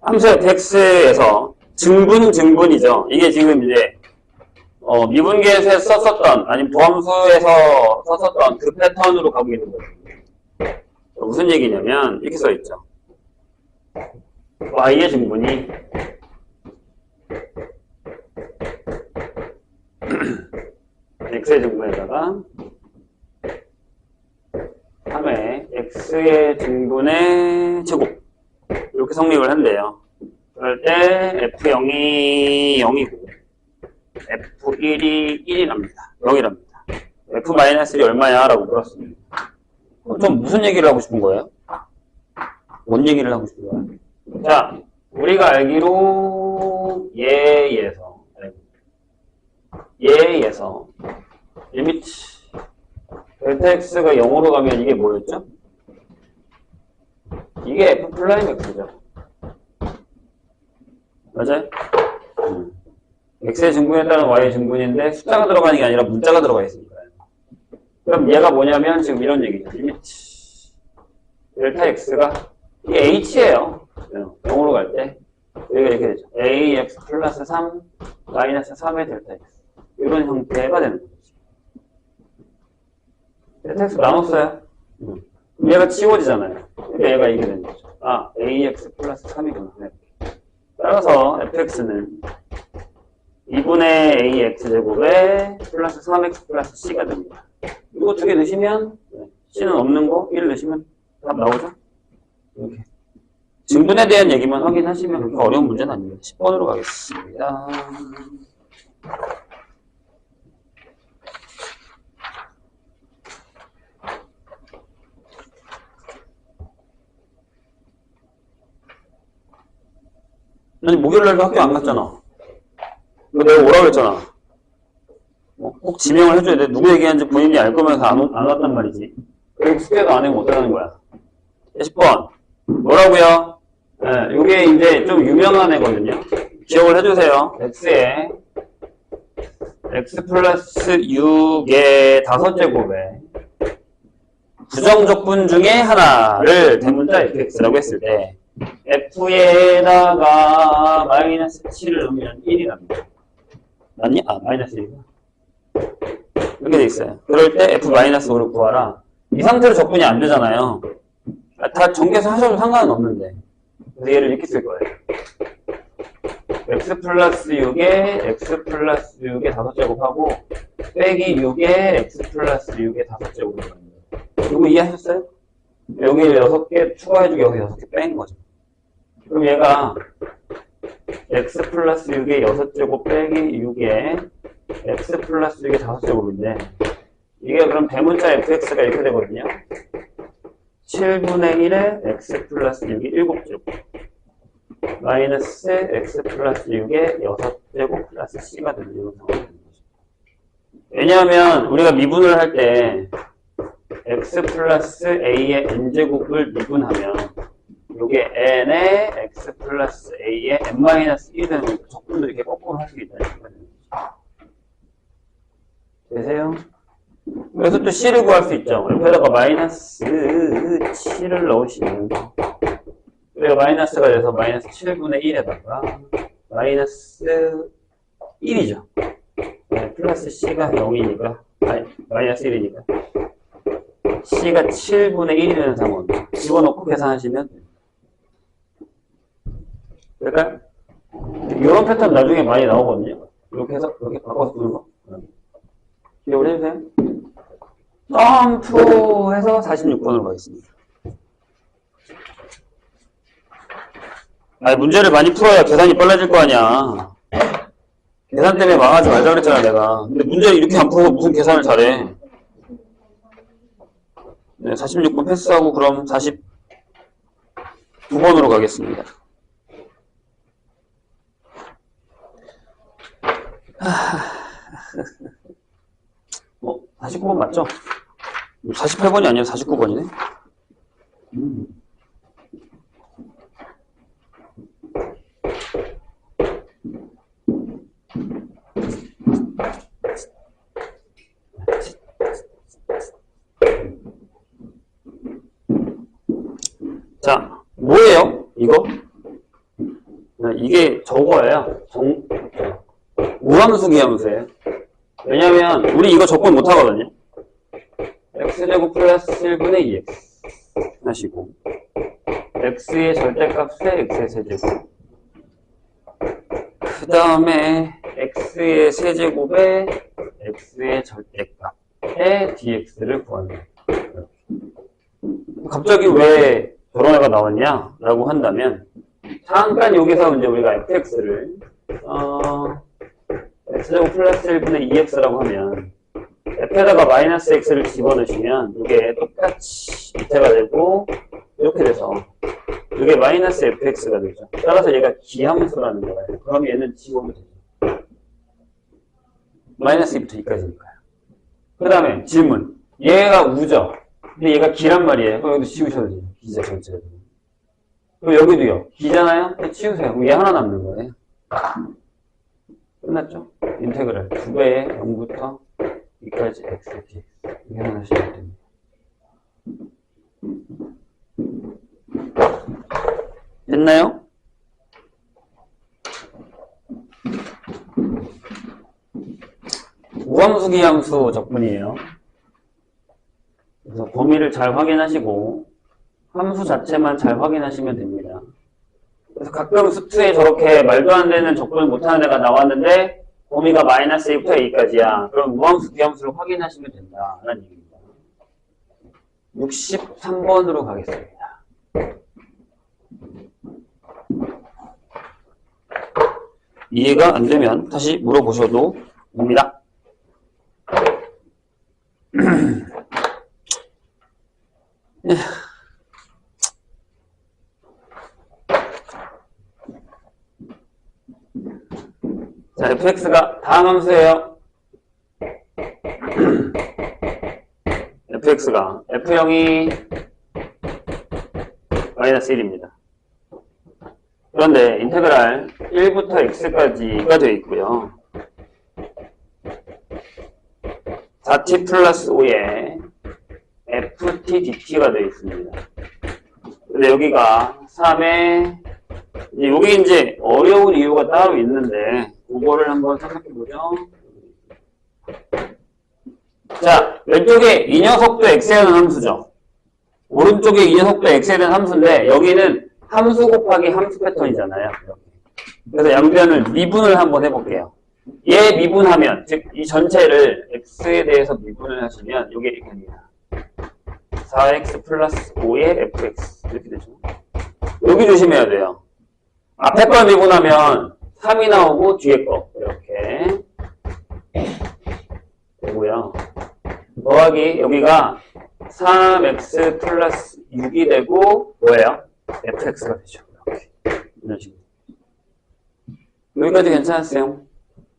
함수 fx에서 증분이죠. 이게 지금 이제 미분계에서 썼었던 아니면 도함수에서 썼었던 그 패턴으로 가고 있는 거예요. 무슨 얘기냐면 이렇게 써 있죠. y의 증분이 x의 증분에다가 3의 x의 증분의 제곱 이렇게 성립을 한대요. 그럴 때 F0이 0이고 F1이 1이랍니다. 0이랍니다. F-1이 얼마야? 라고 물었습니다. 좀 무슨 얘기를 하고 싶은 거예요? 뭔 얘기를 하고 싶은 거예요? 자, 우리가 알기로 예에서 리미트 델타 x가 0으로 가면 이게 뭐였죠? 이게 F 플라임 x죠. 맞아요? x의 증분에 따른 y의 증분인데 숫자가 들어가는 게 아니라 문자가 들어가 있으니까요. 그럼 얘가 뭐냐면 지금 이런 얘기죠. 리미트 델타 x가 이게 h예요. 0으로 갈 때 여기가 이렇게 되죠. ax 플러스 3 마이너스 3의 델타 x 이런 형태가 되는 거죠. 델타 x 나눴어요. 그럼 얘가 치워지잖아요. 그러니까 얘가 이게 되는 거죠. 아, ax 플러스 3이구나. 따라서 fx는 2분의 ax 제곱에 플러스 3x 플러스 c가 됩니다. 이거 두 개 넣으시면 c는 없는 거 1 넣으시면 답 나오죠? 이렇게. 증분에 대한 얘기만 확인하시면 그렇게 어려운 문제는 아닙니다. 10번으로 가겠습니다. 아니, 목요일날도 학교 안 갔잖아. 이거 내가 오라고 그랬잖아. 꼭 지명을 해줘야 돼. 누구 얘기하는지 본인이 알 거면서 안 왔단 말이지. 그리고 숙제도 안 하면 어쩌라는 거야. 10번. 뭐라고요? 네, 이게 이제 좀 유명한 애거든요. 기억을 해주세요. x에 x 플러스 6의 5제곱에 부정적분 중에 하나를 대문자 fx라고 했을 때 f에다가 마이너스 7을 넣으면 1이 납니다. 맞니? 아, 마이너스 1이구나. 이렇게 돼 있어요. 그럴 때 f-5를 구하라. 이 상태로 적분이 안 되잖아요. 다 전개해서 하셔도 상관은 없는데. 그래서 얘를 이렇게 쓸 거예요. x 플러스 6에 x 플러스 6의 5제곱하고 빼기 6에 x 플러스 6의 5제곱을 합니다. 이거 이해하셨어요? 여기를 6개 추가해주고 여기 6개 뺀 거죠. 그럼 얘가 x 플러스 6의 6제곱 빼기 6에 x 플러스 6의 5제곱인데 이게 그럼 대문자 fx가 이렇게 되거든요. 7분의 1에 x 플러스 6이 7제곱 마이너스 x 플러스 6의 6제곱 플러스 c가 되는 이런 상황이 되는 거죠. 왜냐하면 우리가 미분을 할 때 x 플러스 a의 n제곱을 미분하면 요게 n의 x 플러스 a의 n 마이너스 1이 되는 거니까 적분도 이렇게 거꾸로 할 수 있다는 거죠. 되세요? 그래서 또 c를 구할 수 있죠. 옆에다가 마이너스 7을 넣으시면 우리가 마이너스가 돼서 마이너스 7분의 1에다가 마이너스 1이죠. 네, 플러스 c가 0이니까 마이너스 1이니까 c가 7분의 1이 되는 상황 집어넣고 계산하시면 그러니까 이런 패턴 나중에 많이 나오거든요. 이렇게 해서 이렇게 바꿔서 쓰는 거 기억을 해주세요. 점프해서 46번으로 가겠습니다. 아니, 문제를 많이 풀어야 계산이 빨라질 거 아니야. 계산 때문에 망하지 말자 그랬잖아, 내가. 근데 문제를 이렇게 안 풀어서 무슨 계산을 잘해. 네, 46번 패스하고 그럼 42번으로 가겠습니다. 49번 맞죠? 48번이 아니라 49번이네? 자, 뭐예요? 이거? 이게 저거예요. 무함수 기함수예요. 왜냐면 우리 이거 적분 못 하거든요. x제곱 플러스 1분의 2x 하시고 x의 절대값에 x의 세제곱 그 다음에 x의 세제곱에 x의 절대값에 dx를 구하는 거예요. 갑자기 왜 저런 애가 나왔냐? 라고 한다면 잠깐 여기서 이제 우리가 fx를 x제곱 플러스 1분의 2x라고 하면 f에다가 마이너스 x를 집어넣으시면 이게 똑같이 밑에가 되고 이렇게 돼서 이게 마이너스 fx가 되죠. 따라서 얘가 기함수라는 거예요. 그럼 얘는 집어넣으면 되죠. 마이너스 2부터 2까지니까요. 그 다음에 질문. 얘가 우죠. 근데 얘가 기란 말이에요. 그럼 여기도 지우셔도 돼요. 기자 전체로. 그럼 여기도요. 기잖아요? 치우세요. 그럼 얘 하나 남는 거예요. 끝났죠? 인테그랄 2배의 0부터 2까지 x, dx. 이게 하나 하시면 됩니다. 됐나요? 우함수, 기함수 적분이에요. 그래서 범위를 잘 확인하시고 함수 자체만 잘 확인하시면 됩니다. 그래서 가끔 수트에 저렇게 말도 안 되는 적분을 못하는 애가 나왔는데 범위가 마이너스 1부터 A까지야. 그럼 우함수, 기함수를 확인하시면 된다라는 얘기입니다. 63번으로 가겠습니다. 이해가 안 되면 다시 물어보셔도 됩니다. 자, fx가 다음 함수예요. fx가 f0이 마이너스 1입니다. 그런데 인테그랄 1부터 x까지가 되어 있고요. 4t 플러스 5에 ft dt가 되어 있습니다. 근데 여기가 3에 여기 이제 어려운 이유가 따로 있는데 그거를 한번 생각해보죠. 자, 왼쪽에 이 녀석도 x에 대한 함수죠. 오른쪽에 이 녀석도 x에 대한 함수인데 여기는 함수 곱하기 함수 패턴이잖아요. 그래서 양변을 미분을 한번 해볼게요. 얘 미분하면, 즉 이 전체를 x에 대해서 미분을 하시면 이게 이렇게 됩니다. 4x 플러스 5의 fx 이렇게 되죠. 여기 조심해야 돼요. 앞에 걸 미분하면 3이 나오고 뒤에 거 이렇게 되고요. 더하기 여기가 3x 플러스 6이 되고 뭐예요? fx가 되죠. 이렇게 이런 식으로. 여기까지 괜찮았어요?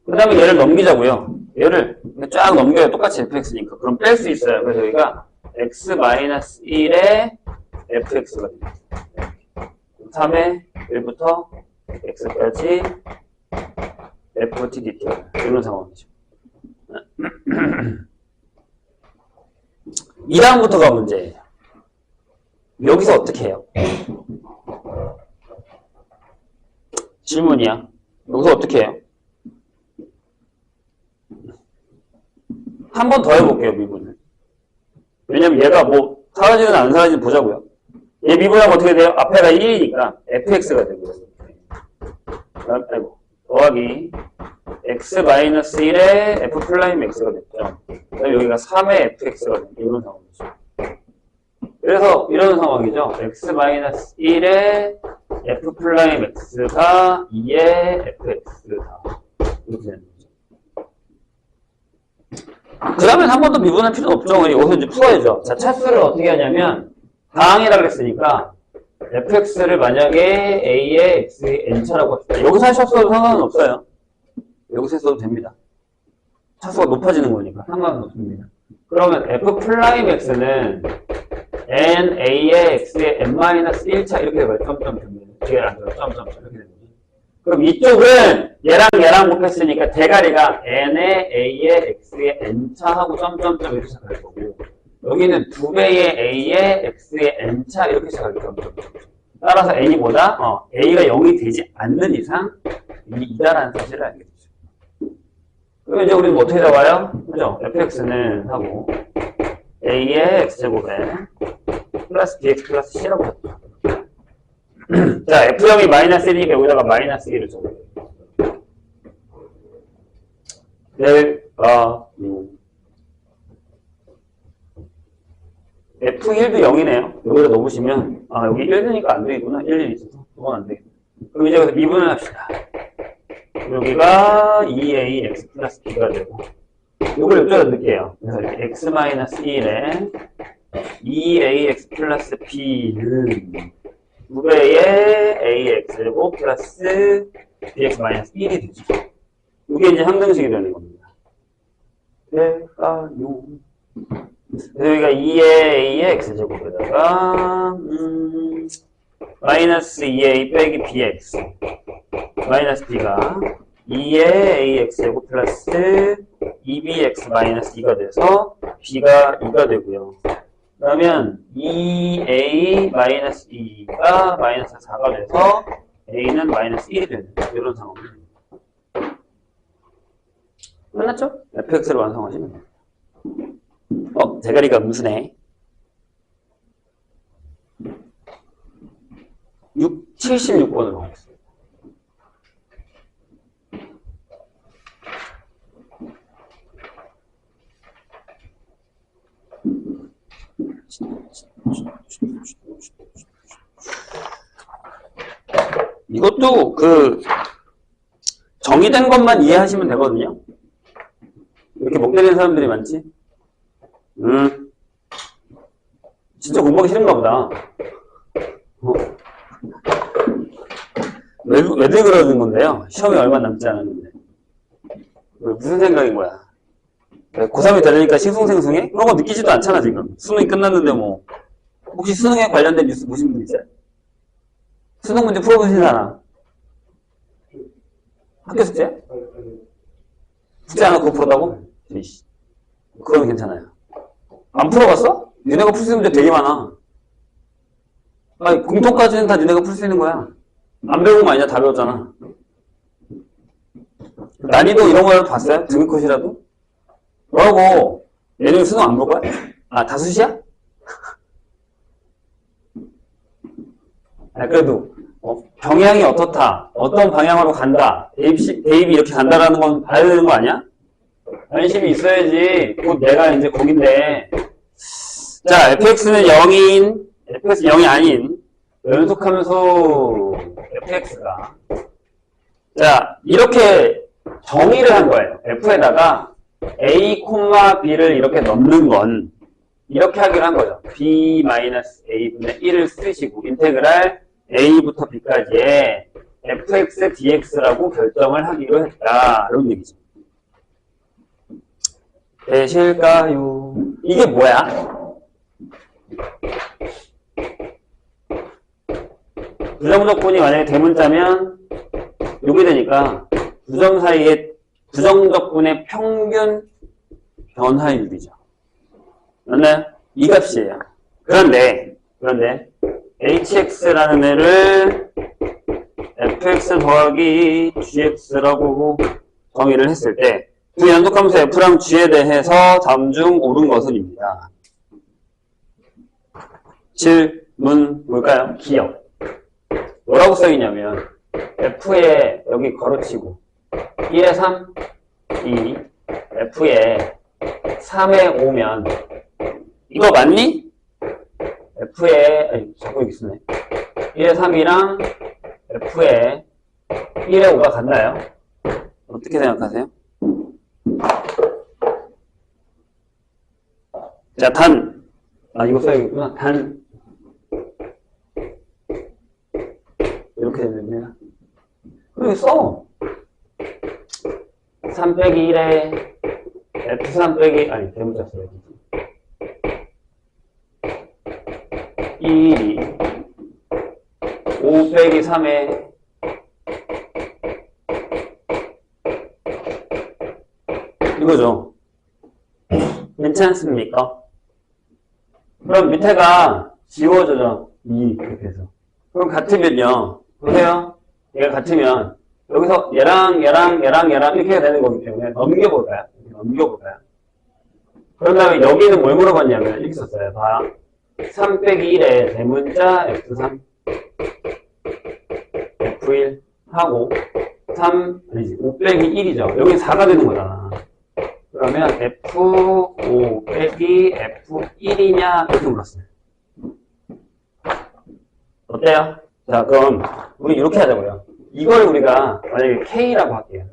그 다음에 얘를 넘기자고요. 얘를 쫙 넘겨요. 똑같이 fx니까. 그럼 뺄 수 있어요. 그래서 여기가 x-1의 fx가 됩니다. 3의 1부터 x까지 ft dt가 이런 상황이죠. 2다음부터가 문제예요. 여기서 어떻게 해요? 질문이야. 여기서 어떻게 해요? 한 번 더 해볼게요, 미분을. 왜냐면 얘가 뭐 사라지든 안 사라지든 보자고요. 얘 미분하면 어떻게 돼요? 앞에가 1이니까 fx가 되고요. 아이고, 더하기 x-1의 f'-x가 됐죠. 그다음에 여기가 3의 fx가 됐죠. 이런 상황이죠. 그래서 이런 상황이죠. x-1의 f'-x가 2의 fx다. 이렇게 되는 거죠. 그 다음엔 한 번 더 미분할 필요는 없죠. 여기서 이제 풀어야죠. 자, 차수를 어떻게 하냐면 다항이라고 그랬으니까 fx를 만약에 a의 x의 n차라고 합시다. 여기서 하셨어도 상관은 없어요. 여기서 했어도 됩니다. 차수가 높아지는 거니까 상관은 없습니다. 그러면 f'-x는 n a의 x의 n-1차 이렇게 되고요. 점점 됩니다. 뒤에 안 들어. 점점 이렇게 됩니다. 그럼 이쪽은 얘랑 곱했으니까 대가리가 n의 a의 x의 n차하고 점점점 이렇게 시작할 거고 여기는 2배의 a의 x의 n차 이렇게 시작할 거죠. 따라서 n이 뭐다? a가 0이 되지 않는 이상 이 2다라는 사실을 알게 되죠. 그럼 이제 우리는 뭐 어떻게 잡아요? 그죠? fx는 하고 a의 x제곱에 플러스 bx 플러스 c라고 잡죠. 자, f0이 마이너스 1이니까 여기다가 마이너스 1을 적어요. F1도 0이네요. 여기다 넣으시면, 여기 1되니까 안 되겠구나. 1이 있어서. 그건 안 되겠다. 그럼 이제 여기서 미분을 합시다. 여기가 2ax 플러스 b가 되고, 이걸 이쪽에다 넣을게요. 그래서 이렇게 x-1에 2ax 플러스 b는 2배의 ax제곱 플러스 bx 마이너스 1이 되죠. 이게 이제 항등식이 되는 겁니다. 될까요? 여기가 2의 a의 x제곱에다가 마이너스 2a 빼기 bx 마이너스 b가 2의 ax제곱 플러스 2bx 마이너스 2가 돼서 b가 2가 되고요. 그러면 2a 마이너스 2가 마이너스 4가 돼서 a는 마이너스 1이 되는 이런 상황입니다. 끝났죠? fx를 완성하시면 됩니다. 대가리가 음수네. 76번으로 가겠습니다. 이것도 정의된 것만 이해하시면 되거든요. 이렇게 목 때리는 사람들이 많지? 진짜 공부하기 싫은가 보다. 왜들 그러는 건데요? 시험이 얼마 남지 않았는데. 무슨 생각인 거야? 고3이 되려니까 싱숭생숭해? 그런 거 느끼지도 않잖아, 지금. 수능이 끝났는데 뭐. 혹시 수능에 관련된 뉴스 보신 분 있어요? 수능 문제 풀어보신 사람? 학교 숙제? 숙제 안 하고 그거 풀었다고? 그러면 괜찮아요. 안 풀어봤어? 니네가 풀 수 있는 문제 되게 많아. 공통까지는 다 니네가 풀 수 있는 거야. 안 배운 거 아니냐? 다 배웠잖아. 난이도 이런 거라도 봤어요? 등급컷이라도? 뭐라고? 얘네 수능 안 볼 거야? 다수시야? 그래도 경향이 어떻다, 어떤 방향으로 간다, 대입이 이렇게 간다라는 건 봐야 되는 거 아니야? 관심이 있어야지. 곧 내가 이제 거긴데. 자, fx는 0인, fx 0이 아닌 연속함수 fx가 자, 이렇게 정의를 한 거예요. f에다가 a, b를 이렇게 넣는 건 이렇게 하기로 한 거죠. b-a분의 1을 쓰시고 인테그랄 a부터 b까지의 fx dx라고 결정을 하기로 했다. 이런 얘기죠. 되실까요? 이게 뭐야? 부정조건이 만약에 대문자면 요게 되니까 부정 사이의 부정조건의 평균 변화율이죠. 맞나요? 이 값이에요. 그런데 hx라는 애를 fx 더하기 gx라고 정의를 했을 때 두 연속함수 f랑 g에 대해서 다음 중 옳은 것은입니다. 질문 뭘까요? 기억. 뭐라고 써있냐면 f에 여기 걸어치고 1에 3, 2, f에 3에 5면 이거 맞니? f에 자꾸 여기 쓰네. 1에 3이랑 f에 1에 5가 같나요? 어떻게 생각하세요? 자, 단. 이거 써야겠구나. 단. 이렇게 됩니다. 그리고 써. 3 빼기 1에 F3 빼기, 대문자 써야지. 1이 5 빼기 3에 이거죠. 괜찮습니까? 그럼 밑에가 지워져죠. 2 이렇게 해서. 그럼 같으면요. 보세요. 얘가 같으면 여기서 얘랑 이렇게 해야 되는 거기 때문에 넘겨볼까요? 넘겨볼까요? 그런 다음에 여기는 뭘 물어봤냐면 이렇게 썼어요. 봐. 3 빼기 1의 대문자 F3 F1 하고 3 아니지 5 빼기 1이죠. 여기 4가 되는 거잖아. 그러면 F5 빼기 F1이냐 이렇게 물었어요. 어때요? 자, 그럼 우리 이렇게 하자고요. 이걸 우리가 만약에 K라고 할게요.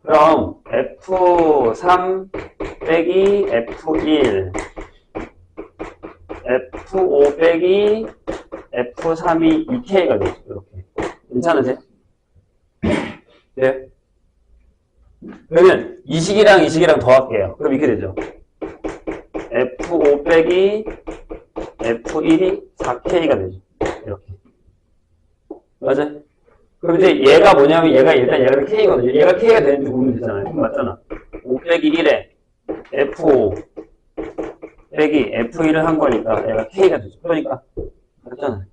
그럼 F3 빼기 F1 F5 빼기 F3이 2K가 되죠. 이렇게. 괜찮으세요? 네. 그러면 이 식이랑 더할게요. 그럼 이렇게 되죠. F5 빼기 F1이 4K가 되죠. 이렇게. 맞아? 그럼 이제 얘가 뭐냐면 얘가 K거든요. 얘가 K가 되는지 보면 되잖아요. 맞잖아. 5 빼기 1에 F5 빼기 F1을 한 거니까 얘가 K가 되죠. 그러니까 맞잖아요.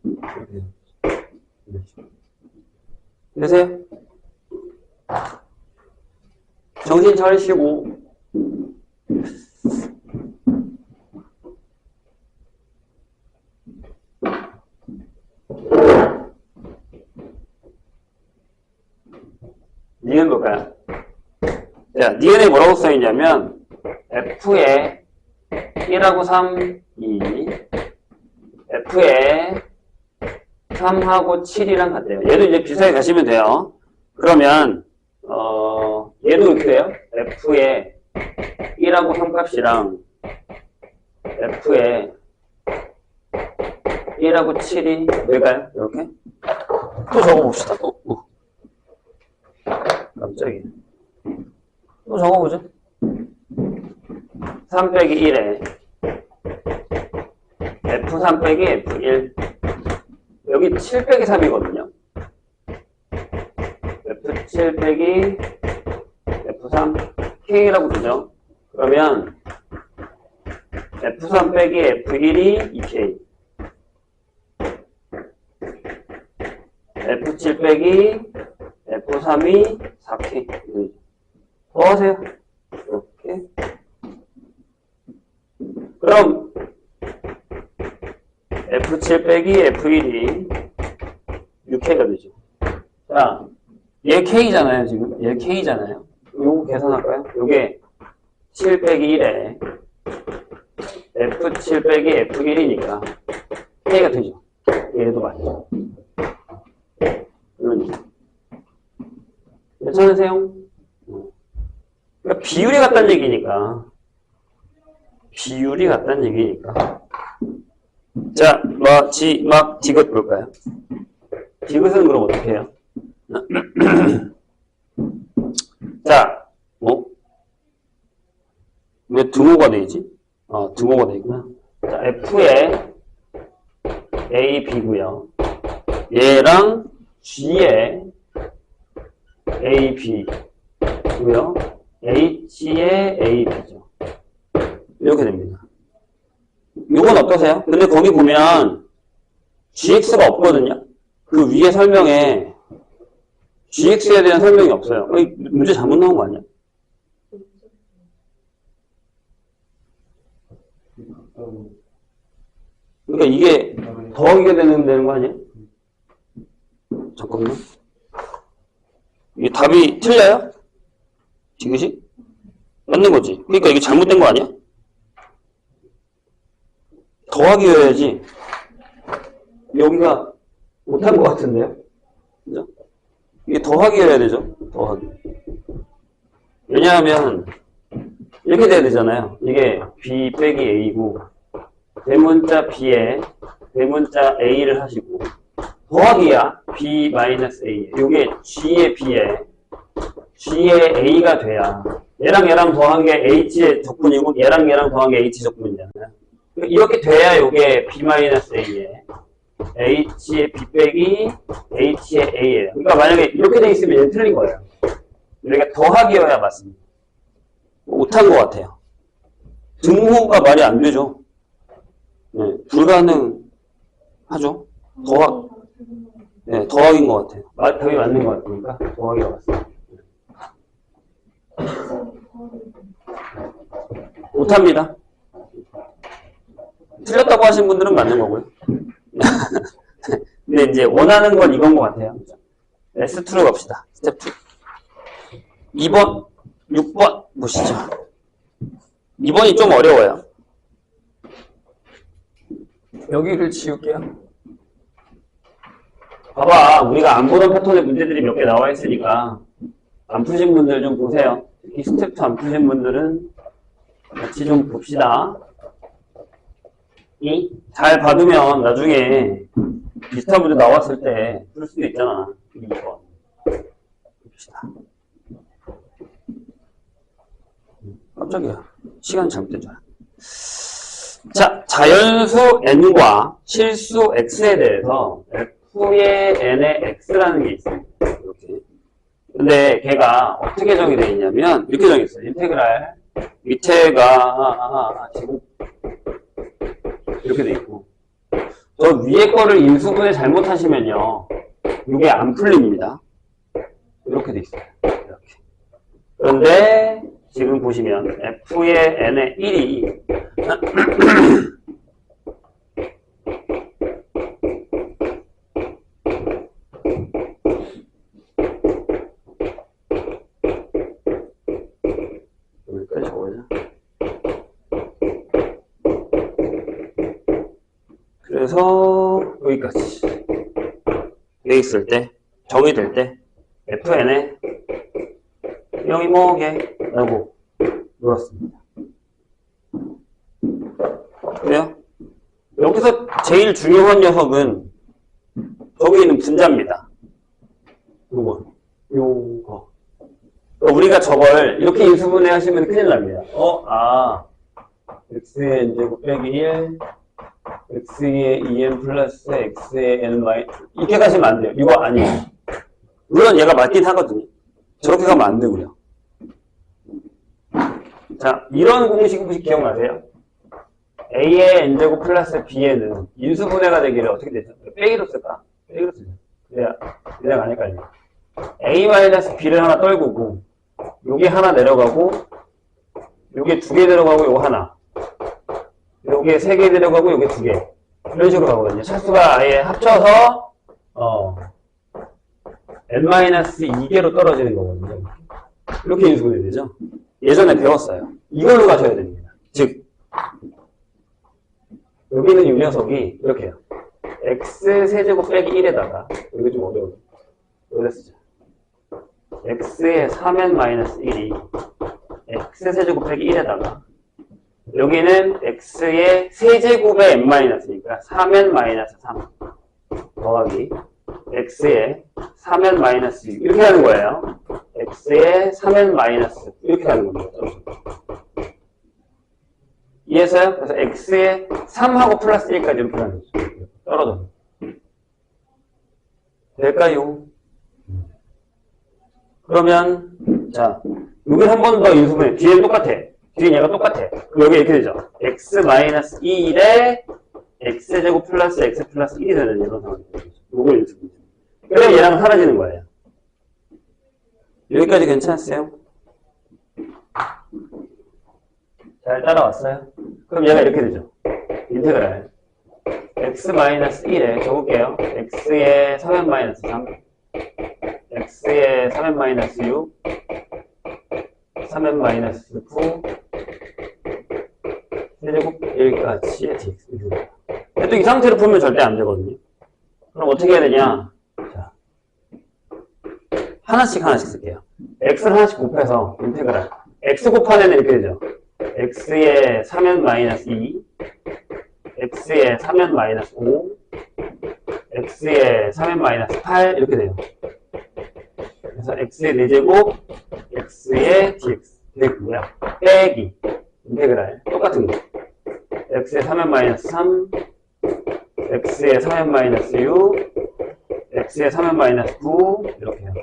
되세요? 정신 차리시고 니은 볼까요? 자, 니은에 뭐라고 써있냐면 F에 1하고 3, 2 F에 3하고 7이랑 같대요. 얘도 이제 비슷하게 가시면 돼요. 그러면 얘도 이렇게 돼요. F에 1하고 3 값이랑 F에 1하고 7이 될까요? 이렇게? 또 적어봅시다. 깜짝이야. 또 적어보죠. 3 빼기 1에 F3 빼기 F1 여기 7 빼기 3이거든요. F7 빼기 F3 K라고 되죠. 그러면 F3 빼기 F1이 2K F7 빼기 F3이 4K 더 하세요. 이렇게. 그럼 F7 빼기 F1이 6K가 되죠. 자, 얘 K잖아요, 지금. 얘 K잖아요. 요거 계산할까요? 요게 7 빼기 1에 F7 빼기 F1이니까 K가 되죠. 얘도 맞죠. 그러니까. 괜찮으세요? 그러니까 비율이 같다는 얘기니까. 비율이 같다는 얘기니까. 자, 디귿 볼까요? 디귿은 그럼 어떻게 해요? 자, 왜 등호가 되지? 등호가 되구나. 자, F에 A, B고요. 얘랑 G에 A, B고요. H에 A, B죠. 이렇게 됩니다. 이건 어떠세요? 근데 거기 보면 GX가 없거든요. 그 위에 설명에 GX에 대한 설명이 없어요. 문제 잘못 나온 거 아니야? 그러니까 이게 더하기가 되는 거 아니야? 잠깐만. 이게 답이 틀려요? 지그시? 맞는 거지. 그러니까 이게 잘못된 거 아니야? 더하기여야지. 여기가 못한 것 같은데요? 그죠? 이게 더하기여야 되죠? 더하기. 왜냐하면 이렇게 돼야 되잖아요. 이게 B 빼기 A고 대문자 B에 대문자 A를 하시고 더하기야 B 마이너스 A. 이게 G의 B에 G의 A가 돼야 얘랑 더한 게 H의 적분이고 얘랑 더한 게 H 적분이잖아요. 이렇게 돼야 이게 B 마이너스 A에 H의 B 빼기 H의 A예요. 그러니까 만약에 이렇게 돼 있으면 얘는 틀린 거예요. 이렇게 더하기여야 맞습니다. 못한 것 같아요. 등호가 말이 안 되죠. 네, 불가능하죠. 네, 더하기인 것 같아요. 답이 맞는 것 같으니까 더하기가 맞습니다. 못합니다. 틀렸다고 하신 분들은 맞는 거고요. 근데 이제 원하는 건 이건 것 같아요. S2로 갑시다. 스텝 2. 2번, 6번 보시죠. 2번이 좀 어려워요. 여기를 지울게요. 봐봐, 우리가 안 보던 패턴의 문제들이 몇 개 나와 있으니까 안 푸신 분들 좀 보세요. 특히 스텝 2 안 푸신 분들은 같이 좀 봅시다. 잘 받으면 나중에 비슷한 문제 나왔을 때 풀 수도 있잖아. 2번 봅시다. 깜짝이야. 시간이 잘못된 줄 알아. 자, 자연수 n과 실수 x에 대해서 f의 n의 x라는 게 있습니다. 이렇게. 근데 걔가 어떻게 정의되어 있냐면 이렇게 정의했어요. 인테그랄 밑에가 제곱 이렇게 돼 있고 저 위에 거를 인수분해 잘못하시면요 이게 안 풀립니다. 이렇게 돼 있어요. 이렇게. 그런데 지금 보시면 f의 n의 1이 여기까지 적어야죠. 그래서 여기까지 여기 있을 때 정의될 때 fn에 0이 뭐게 라고 물었습니다. 그래요? 여기서 제일 중요한 녀석은 저기 있는 분자입니다. 요거 우리가 저걸 이렇게 인수분해 하시면 큰일 납니다. x의 n제곱 빼기 1 x의 2n 플러스 x의 n 마이 이렇게 가시면 안 돼요. 이거 아니에요. 물론 얘가 맞긴 하거든요. 저렇게 가면 안 되고요. 자, 이런 공식 혹시 기억나세요? a의 n제곱 플러스 b에는 인수분해가 되기를 어떻게 되죠? 빼기로 쓸까? 빼기로 쓰죠. 그냥 안 헷갈려. a-b를 하나 떨구고 요게 하나 내려가고 요게 2개 내려가고 요거 하나 요게 3개 내려가고 요게 2개 이런 식으로 가거든요. 차수가 아예 합쳐서 n-2개로 떨어지는 거거든요. 이렇게 인수분해 되죠. 예전에 배웠어요. 이걸로 가셔야 됩니다. 즉 여기는 이 녀석이 이렇게요. x 세제곱 빼기 1에다가 이거 좀 어려워요. 여기다 쓰자. x의 3n-1이 x 세제곱 빼기 1에다가 여기는 x의 세제곱의 n-니까 3n-3 더하기 x의 3n-6 이렇게 하는 거예요. x의 3n- 이렇게 하는 겁니다. 이해했어요? 그래서 x의 3하고 플러스 1까지 이렇게 하는 거죠. 떨어져. 될까요? 그러면 자 여기 한 번 더 인수분해. 뒤에는 똑같아. 뒤에 얘가 똑같아. 여기 이렇게 되죠. x-2에 x제곱 플러스 x 플러스 1이 되는 이런 상황이 되죠. 이걸 인수분해. 그래 얘랑 사라지는 거예요. 여기까지 괜찮았어요? 잘 따라왔어요? 그럼 얘가 이렇게 되죠. 인테그랄 x-1에 적을게요. x의 3n-3 x의 3n-6 3n-9 세제곱 1까지의 dx. 근데 또 이 상태로 풀면 절대 안 되거든요. 그럼 어떻게 해야 되냐? 자, 하나씩 쓸게요. x를 하나씩 곱해서 인테그랄 x 곱한 애는 이렇게 되죠. x의 3n-2 x의 3n-5 x의 3n-8 이렇게 돼요. 그래서 x의 4제곱 x의 dx 이게 뭐야? 빼기 인테그랄 똑같은 거 x의 3n-3 x의 3n-6 x의 3n-9 이렇게 해요.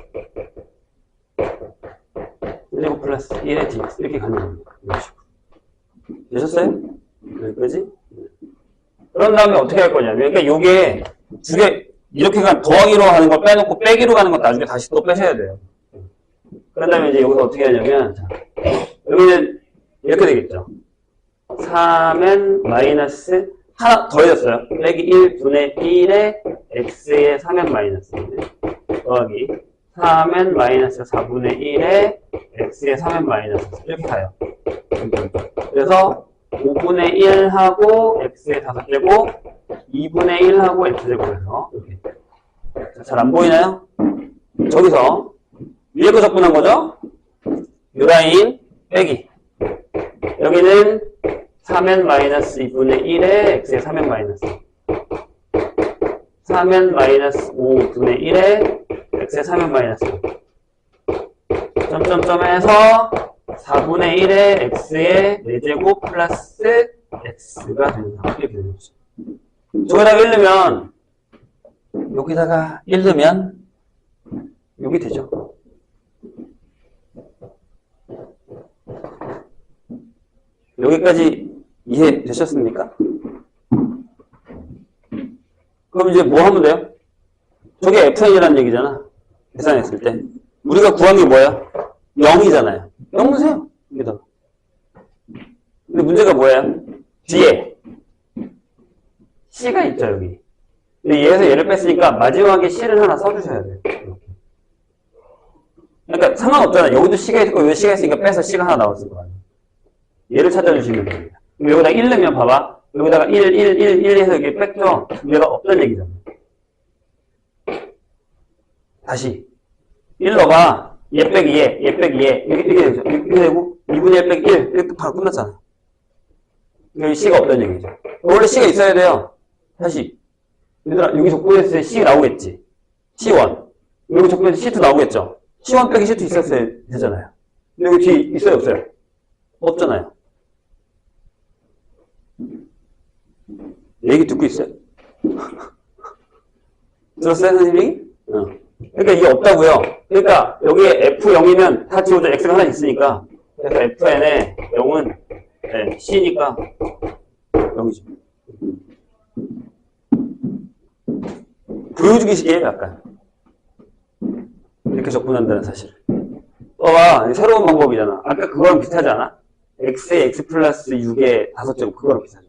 1제곱 플러스 1의 dx 이렇게 가는 겁니다. 이런 식으로. 되셨어요? 여기까지? 그런 다음에 어떻게 할 거냐면, 그러니까 요게 두 개, 이렇게 더하기로 하는 걸 빼놓고 빼기로 가는 건 나중에 다시 또 빼셔야 돼요. 그런 다음에 이제 여기서 어떻게 하냐면, 자, 여기는 이렇게 되겠죠. 3n 마이너스, 하나 더해졌어요. 빼기 1분의 1에 x의 3n 마이너스. 더하기 3n 마이너스 4분의 1에 x의 3n 마이너스. 이렇게 가요. 그래서 5분의 1하고 x의 5제곱, 2분의 1하고 x제곱에서 이렇게. 잘 안 보이나요? 저기서 위에 거 적분한 거죠? 요 라인 빼기. 여기는 3n 마이너스 2분의 1에 x의 3n 마이너스. 3n 마이너스 5분의 1에 x의 3n 마이너스. 점점점에서 4분의 1에 x의 4제곱 플러스 x가 된다. 이렇게 되는 거죠. 저기다가 1 넣으면, 여기다가 1 넣으면, 여기 되죠. 여기까지 이해되셨습니까? 그럼 이제 뭐 하면 돼요? 저게 fn이라는 얘기잖아. 계산했을 때. 우리가 구한 게 뭐야? 0이잖아요. 0 넣으세요. 여기다가. 근데 문제가 뭐예요? 뒤에 C가 있죠, 여기. 근데 얘에서 얘를 뺐으니까 마지막에 C를 하나 써주셔야 돼요. 그러니까 상관없잖아요. 여기도 C가 있고 여기 C가 있으니까 빼서 C가 하나 나왔을 거 아니에요. 얘를 찾아주시면 됩니다. 그럼 여기다가 1 넣으면 봐봐. 여기다가 1 해서 이렇게 뺐죠? 얘가 없던 얘기잖아. 다시. 1 넣어봐. 얘 빼기 얘 빼기 얘. 이렇게 되죠. 이렇게 되고, 2분의 1 빼기 1. 이렇게 바로 끝났잖아. 여기 C가 없던 얘기죠. 원래 C가 있어야 돼요. 다시. 얘들아, 여기 적분했을 때 C 나오겠지. C1. 여기 적분했을 때 C2 나오겠죠. C1 빼기 C2 있었어야 되잖아요. 근데 여기 뒤에 있어요, 없어요? 없잖아요. 얘기 듣고 있어요? 들었어요, 선생님이? 그러니까 이게 없다고요. 그러니까 여기에 F0이면 다 지워져. X가 하나 있으니까. 그래서 Fn의 0은 네, C니까 0이죠. 보여주기식이에요, 약간. 이렇게 적분한다는 사실을. 봐봐, 새로운 방법이잖아. 아까 그거랑 비슷하지 않아? X에 X 플러스 6에 5제곱, 그거랑 비슷하죠.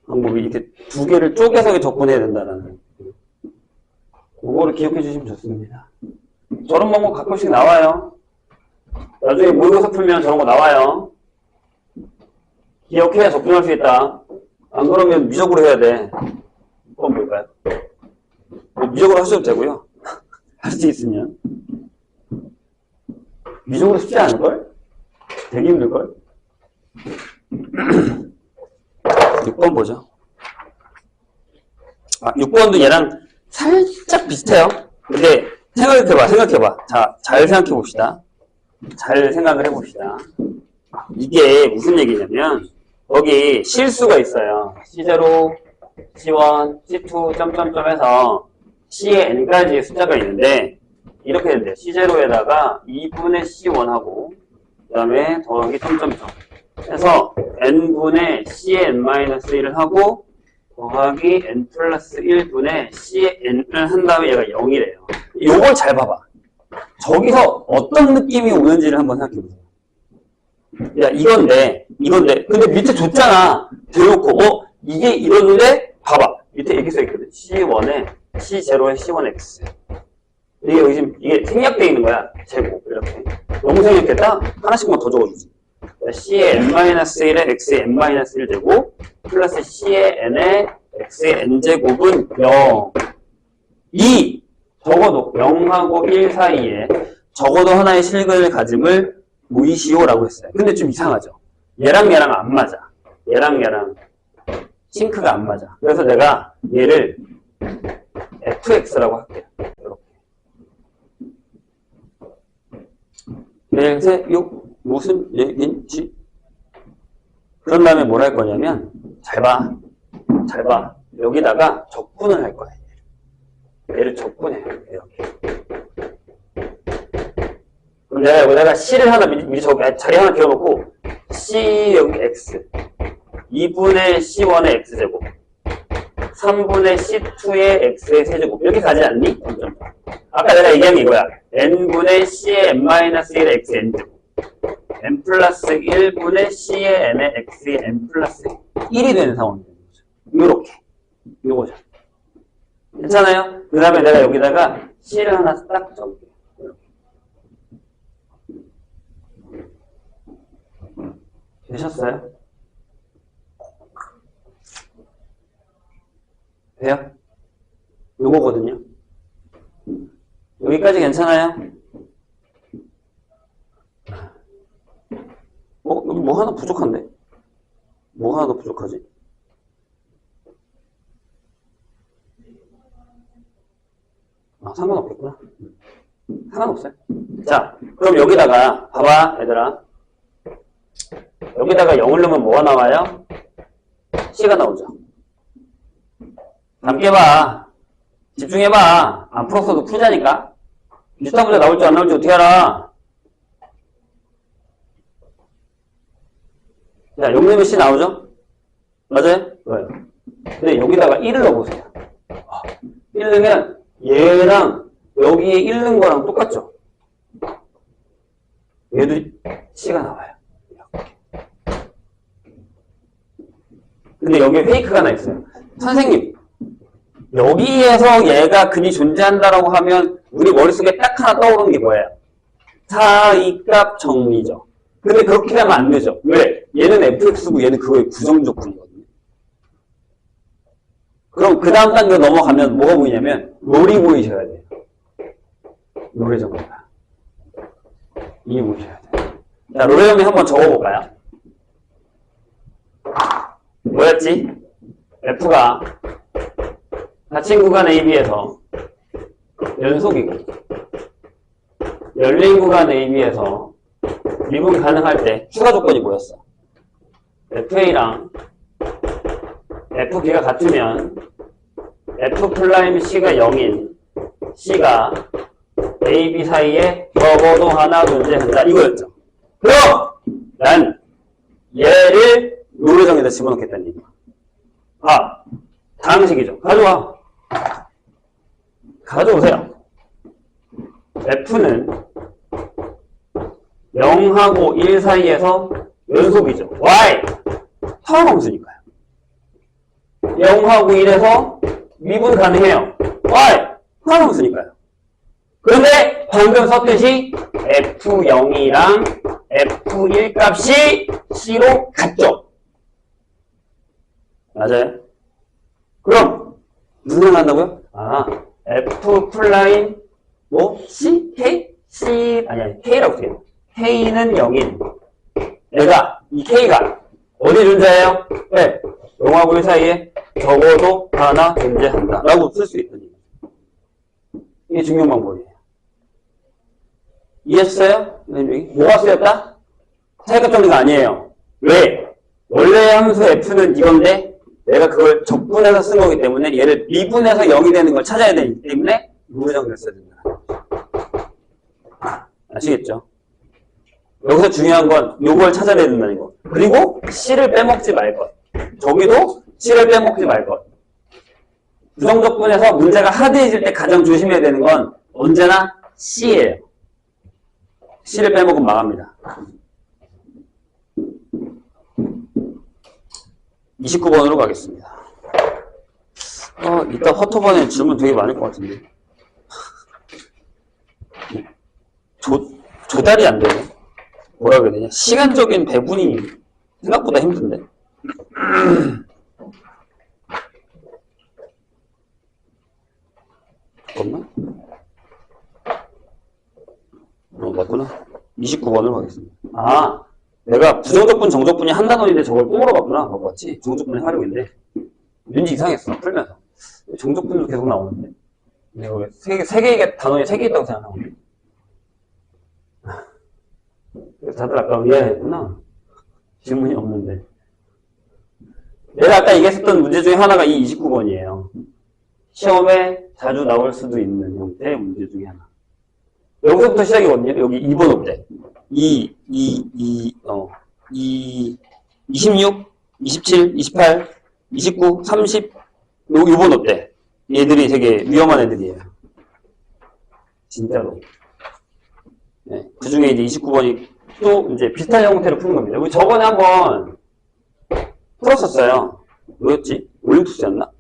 방법이 이렇게 두 개를 쪼개서 적분해야 된다는. 그거를 기억해 주시면 좋습니다. 저런 방법 가끔씩 나와요. 나중에 모의고사 풀면 저런 거 나와요. 기억해야 적분할 수 있다. 안 그러면 미적으로 해야 돼. 그건 뭘까요? 미적으로 하셔도 되고요. 할 수 있으면. 미적으로 쉽지 않을걸? 되게 힘들걸? 6번 보죠. 6번도 얘랑 살짝 비슷해요. 근데 생각해봐. 자, 잘 생각해봅시다. 잘 생각을 해봅시다. 이게 무슨 얘기냐면 여기 실수가 있어요. C0, C1, C2, 점점점 해서 C에 n까지의 숫자가 있는데 이렇게 된대요. C0에다가 2분의 C1하고 그 다음에 더하기 점점점 해서 n분의 C의 n-1을 하고 더하기 n 플러스 1분의 C의 n을 한 다음에 얘가 0이래요. 요걸 잘 봐봐. 저기서 어떤 느낌이 오는지를 한번 생각해보세요. 야, 이건데. 근데 밑에 줬잖아. 대놓고, 이게 이러는데, 봐봐. 밑에 이렇게 써있거든. C1에, C0에 C1X. 이게 여기 지금, 이게 생략되어 있는 거야. 제곱, 이렇게. 너무 생략했다? 하나씩만 더 적어주지. C의 n-1에 X의 n-1제곱, 플러스 C의 n에 X의 n제곱은 0. 적어도 0하고 1 사이에 적어도 하나의 실근을 가짐을 모이시오라고 했어요. 근데 좀 이상하죠? 얘랑 안 맞아. 얘랑 싱크가 안 맞아. 그래서 내가 얘를 fx라고 할게요. 이렇게. 얘 무슨 얘기인지? 그런 다음에 뭘 할 거냐면 잘 봐. 여기다가 적분을 할 거야. 얘를 적분해요. 이렇게. 그럼 내가 C를 하나 미리 자리 하나 그려놓고 C 여기 X 2분의 C1의 X제곱 3분의 C2의 X의 세제곱. 이렇게 가지 않니? 아까 내가 얘기한 게 이거야. N분의 C의 N-1의 X의 N제곱. N 플러스 1분의 C의 N의 X의 N 플러스 1이 되는 상황이 되는 거죠. 요렇게. 요거죠. 괜찮아요? 그 다음에 내가 여기다가 C를 하나 딱 적을게요. 되셨어요? 돼요? 요거거든요. 여기까지 괜찮아요? 여기 뭐 하나 부족한데? 뭐가 하나 더 부족하지? 상관없겠구나. 상관없어요. 자, 그럼 여기다가, 봐봐, 얘들아. 여기다가 0을 넣으면 뭐가 나와요? C가 나오죠. 함께 봐. 집중해봐. 안 풀었어도 풀자니까. 비슷한 문제 나올지 안 나올지 어떻게 알아? 자, 0 넣으면 C 나오죠? 맞아요? 왜요? 근데 여기다가 1을 넣어보세요. 1 넣으면 얘랑 여기에 1 넣은 거랑 똑같죠? 얘도 C가 나와요. 근데 여기에 페이크가 하나 있어요. 선생님, 여기에서 얘가 근이 존재한다라고 하면 우리 머릿속에 딱 하나 떠오르는 게 뭐예요? 사이값 정리죠. 근데 그렇게 하면 안 되죠. 왜? 얘는 fx고 얘는 그거의 부정조건이거든요. 그럼 그 다음 단계 넘어가면 뭐가 보이냐면 롤이 보이셔야 돼요. 롤의 정리가. 이게 보이셔야 돼요. 자, 롤의 정리 한번 적어볼까요? 뭐였지? F가 닫힌 구간 AB에서 연속이고 열린 구간 AB에서 미분 가능할 때 추가 조건이 뭐였어? FA랑 FB가 같으면 F'C가 0인 C가 AB 사이에 적어도 하나 존재한다 이거였죠. 그럼 난 얘를 롤의정에다 집어넣겠다는 얘기야. 다음 식이죠. 가져와. 가져오세요. F는 0하고 1 사이에서 연속이죠. Y! 상관없으니까요. 0하고 1에서 미분 가능해요. Y! 상관없으니까요. 그런데 방금 썼듯이 F0이랑 F1 값이 C로 같죠? 맞아요? 그럼 무슨 생각한다고요? F 플라인 뭐 C? K? C 아니 K라고 써요. K는 0인 얘가 이 K가 어디 존재해요? 네, 0하고 1 사이에 적어도 하나 존재한다 라고 쓸 수 있다는 얘기죠. 이게 중요한 방법이에요. 이해했어요? 뭐가 쓰였다? 사이값 정리가 아니에요. 왜? 원래 함수 F는 이건데 내가 그걸 적분해서 쓴 거기 때문에 얘를 미분해서 0이 되는 걸 찾아야 되기 때문에 무정을 써야 된다. 아시겠죠? 여기서 중요한 건 요걸 찾아야 된다는 거. 그리고 C를 빼먹지 말 것. 저기도 C를 빼먹지 말 것. 부정적분에서 문제가 하드해질 때 가장 조심해야 되는 건 언제나 C예요. C를 빼먹으면 망합니다. 29번으로 가겠습니다. 이따 화토반에 질문 되게 많을 것 같은데. 조달이 안 되네. 뭐라 그래야 되냐. 시간적인 배분이 생각보다 힘든데. 잠깐만. 맞구나. 29번으로 가겠습니다. 내가 부정적분, 정적분이 한 단원인데 저걸 또 물어봤구나. 맞지? 정적분의 활용인데. 왠지 이상했어. 풀면서. 정적분도 계속 나오는데. 내가 왜 세 개의 단원이 3개 있다고 생각하는데. 다들 아까 의아했구나. 질문이 없는데. 내가 아까 얘기했었던 문제 중에 하나가 이 29번이에요. 시험에 자주 나올 수도 있는 형태의 문제 중에 하나. 여기서부터 시작이거든요. 여기 2번 올 때. 26, 27, 28, 29, 30, 요번 어때? 얘들이 되게 위험한 애들이에요. 진짜로. 네. 그 중에 이제 29번이 또 이제 비슷한 형태로 푸는 겁니다. 우리 저번에 한번 풀었었어요. 뭐였지? 올림푸스였나?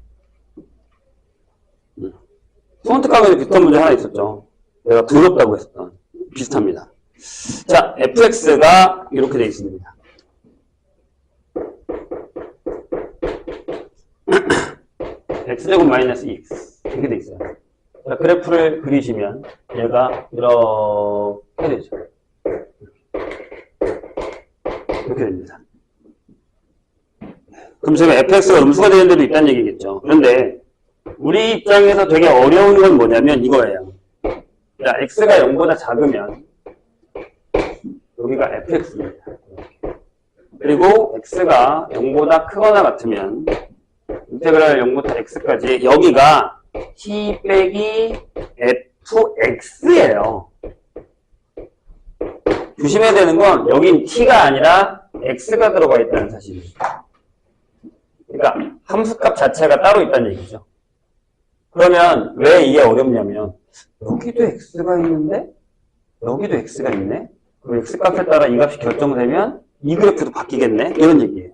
손트 가면에 비슷한 문제 하나 있었죠. 내가 더럽다고 했었던. 비슷합니다. 자, fx가 이렇게 되어 있습니다. x제곱 마이너스 2x 이렇게 되어 있어요. 자, 그래프를 그리시면 얘가 이렇게 되죠. 이렇게 됩니다. 그럼 제가 fx가 음수가 되는 데도 있다는 얘기겠죠. 그런데 우리 입장에서 되게 어려운 건 뭐냐면 이거예요. 자, x가 0보다 작으면 여기가 fx입니다. 그리고 x가 0보다 크거나 같으면 인테그랄 0부터 x까지 여기가 t 빼기 fx예요. 조심해야 되는 건 여긴 t가 아니라 x가 들어가 있다는 사실입니다. 그러니까 함수값 자체가 따로 있다는 얘기죠. 그러면 왜 이게 어렵냐면 여기도 x가 있는데 여기도 x가 있네. 그럼 x값에 따라 이 값이 결정되면 이 그래프도 바뀌겠네. 이런 얘기예요.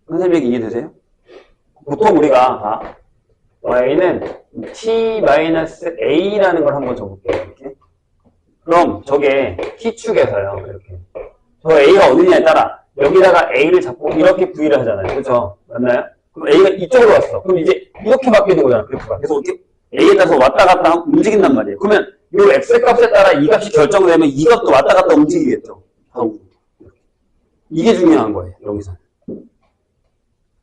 선생님 얘기 이해되세요? 보통 우리가 y는 t-a라는 걸 한번 적을게요. 이렇게. 그럼 저게 t축에서요. 이렇게. 저 a가 어디냐에 따라 여기다가 a를 잡고 이렇게 v를 하잖아요. 그렇죠? 맞나요? 그럼 a가 이쪽으로 왔어. 그럼 이제 이렇게 바뀌는 거잖아. 그래프가. 그래서 이렇게 a에 따라서 왔다 갔다 움직인단 말이에요. 그러면 이 x 값에 따라 이 값이 결정되면 이 값도 왔다 갔다 움직이겠죠. 이게 중요한 거예요. 여기서.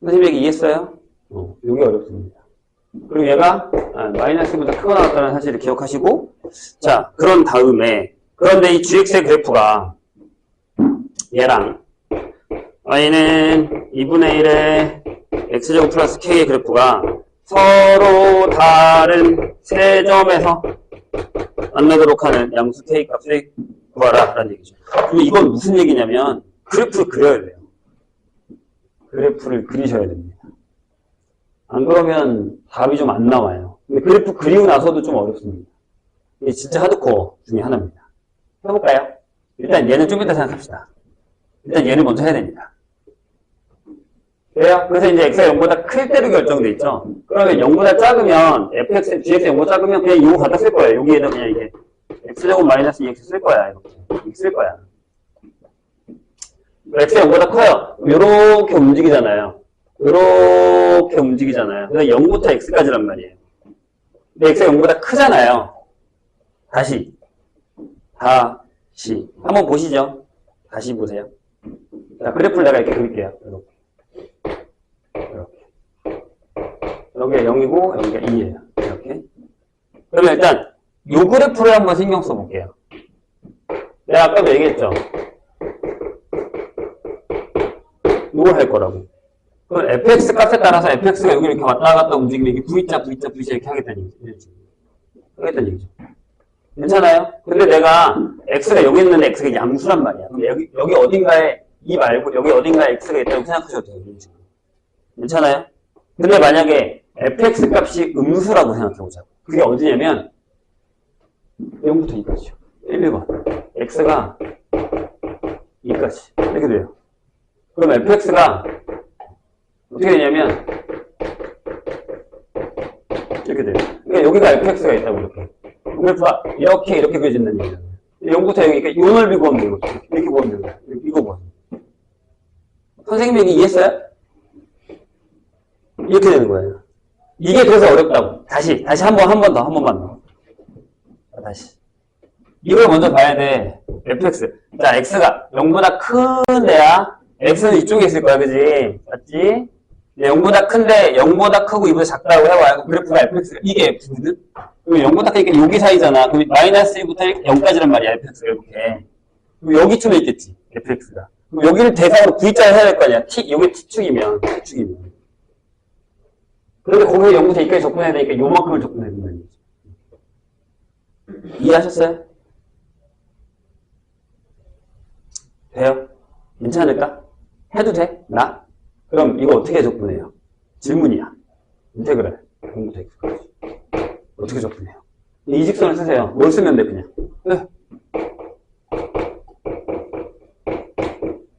선생님 얘기 이해했어요? 이게 어렵습니다. 그리고 얘가 마이너스보다 크거나 같다는 사실을 기억하시고, 자, 그런 다음에 그런데 이 gx의 그래프가 얘랑 y는 2분의 1의 x제곱 플러스 k의 그래프가 서로 다른 세 점에서 만나도록 하는 양수 k 값을 구하라 라는 얘기죠. 그럼 이건 무슨 얘기냐면 그래프를 그려야 돼요. 그래프를 그리셔야 됩니다. 안 그러면 답이 좀 안 나와요. 근데 그래프 그리고 나서도 좀 어렵습니다. 이게 진짜 하드코어 중에 하나입니다. 해볼까요? 일단 얘는 좀 이따 생각합시다. 일단 얘를 먼저 해야 됩니다. 그래요? 그래서 이제 x가 0보다 클 때로 결정돼 있죠. 그러면 0보다 작으면 fx, gx 0보다 작으면 그냥 이거 갖다 쓸 거예요. 여기에는 그냥 이게 x제곱 마이너스 2x 쓸 거야. 이렇게 쓸 거야. x가 0보다 커요. 요렇게 움직이잖아요. 요렇게 움직이잖아요. 그래서 0부터 x까지란 말이에요. 근데 x가 0보다 크잖아요. 다시. 한번 보시죠. 다시 보세요. 자, 그래프를 내가 이렇게 그릴게요. 이렇게. 여기가 0이고, 여기가 2예요. 이렇게. 그러면 일단, 요 그래프를 한번 신경 써볼게요. 내가 아까도 얘기했죠. 이걸 할 거라고. 그럼 fx 값에 따라서 fx가 여기 이렇게 왔다 갔다 움직이면 이게 v자 이렇게 하겠다는 얘기죠. 하겠다는 얘기죠. 괜찮아요? 근데 내가 x가 여기 있는데 x가 양수란 말이야. 그럼 여기 어딘가에 이 말고 여기 어딘가에 x가 있다고 생각하셔도 돼요. 괜찮아요? 근데 만약에 fx 값이 음수라고 생각해보자고. 그게 어디냐면 0부터 2까지요. 1, 2번. x가 2까지. 이렇게 돼요. 그럼 fx가 어떻게 되냐면 이렇게 돼요. 그러니까 여기가 fx가 있다고 이렇게. 그래프가 이렇게 그려진다는 얘기잖아요. 0부터 여기 요 넓이 구하면 되고 이렇게 구하면 되고 이거 구하면 돼요. 선생님이 여기 이해했어요? 이렇게 되는 거예요. 이게 그래서 어렵다고. 다시 한 번만 더. 다시. 이걸 먼저 봐야 돼. fx. 자, x가 0보다 큰 데야. x는 이쪽에 있을 거야, 그지? 맞지? 0보다 큰데 0보다 크고 2보다 작다고 해봐요. 그래프가 fx가 이게 f거든? 그럼 0보다 크니까 여기 사이잖아. 그럼 마이너스 1부터 0까지란 말이야, fx가 이렇게. 그럼 여기쯤에 있겠지, fx가. 그럼 여기를 대상으로 v자를 해야 될 거 아니야. 여기 t축이면. 그런데 거기에 0부터 2까지 접근해야 되니까 요만큼을 접근해야 된다는 거지. 이해하셨어요? 돼요? 괜찮을까? 해도 돼? 나? 그럼 이거 어떻게 접근해요? 질문이야. 인테그랄 0부터 x까지 어떻게 적분해요? 이 직선을 쓰세요. 뭘 쓰면 돼 그냥? 네.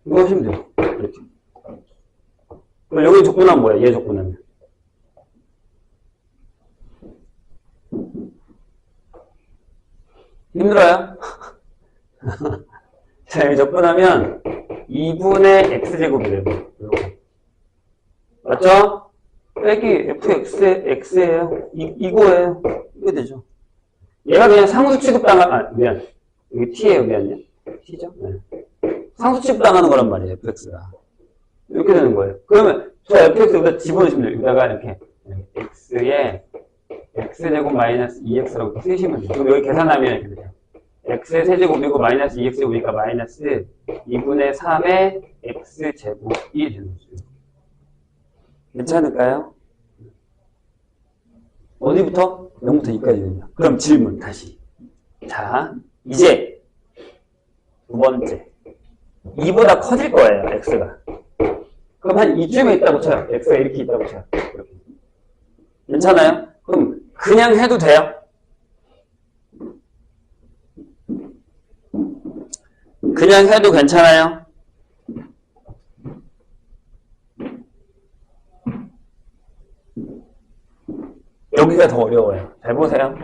이거 하시면 돼요. 이렇게. 그럼 여기 적분하면 뭐야? 얘 적분하면 힘들어요? 자, 여기 적분하면 2분의 x제곱이 되고 이렇게. 맞죠? 빼기 fx의 x예요. 이거예요. 이게 되죠. 얘가 그냥 상수 취급당한, 미안. 여기 t예요, 미안요. t죠? 네. 상수 취급당하는 거란 말이에요, fx가. 이렇게 되는 거예요. 그러면 저 fx 여기다 집어넣으시면 돼요. 여기다가 이렇게 x에 x제곱 마이너스 2x라고 쓰시면 돼요. 그럼 여기 계산하면 이렇게 돼요. x의 세제곱이고 마이너스 2x제곱이니까 마이너스 2분의 3의 x제곱이 되는 거죠. 괜찮을까요? 어디부터? 0부터 2까지 되냐. 그럼 질문 다시. 자, 이제 두 번째. 2보다 커질 거예요, x가. 그럼 한 이쯤에 있다고 쳐요. x가 이렇게 있다고 쳐요. 이렇게. 괜찮아요? 그럼 그냥 해도 돼요? 그냥 해도 괜찮아요? 여기가 더 어려워요. 잘 보세요.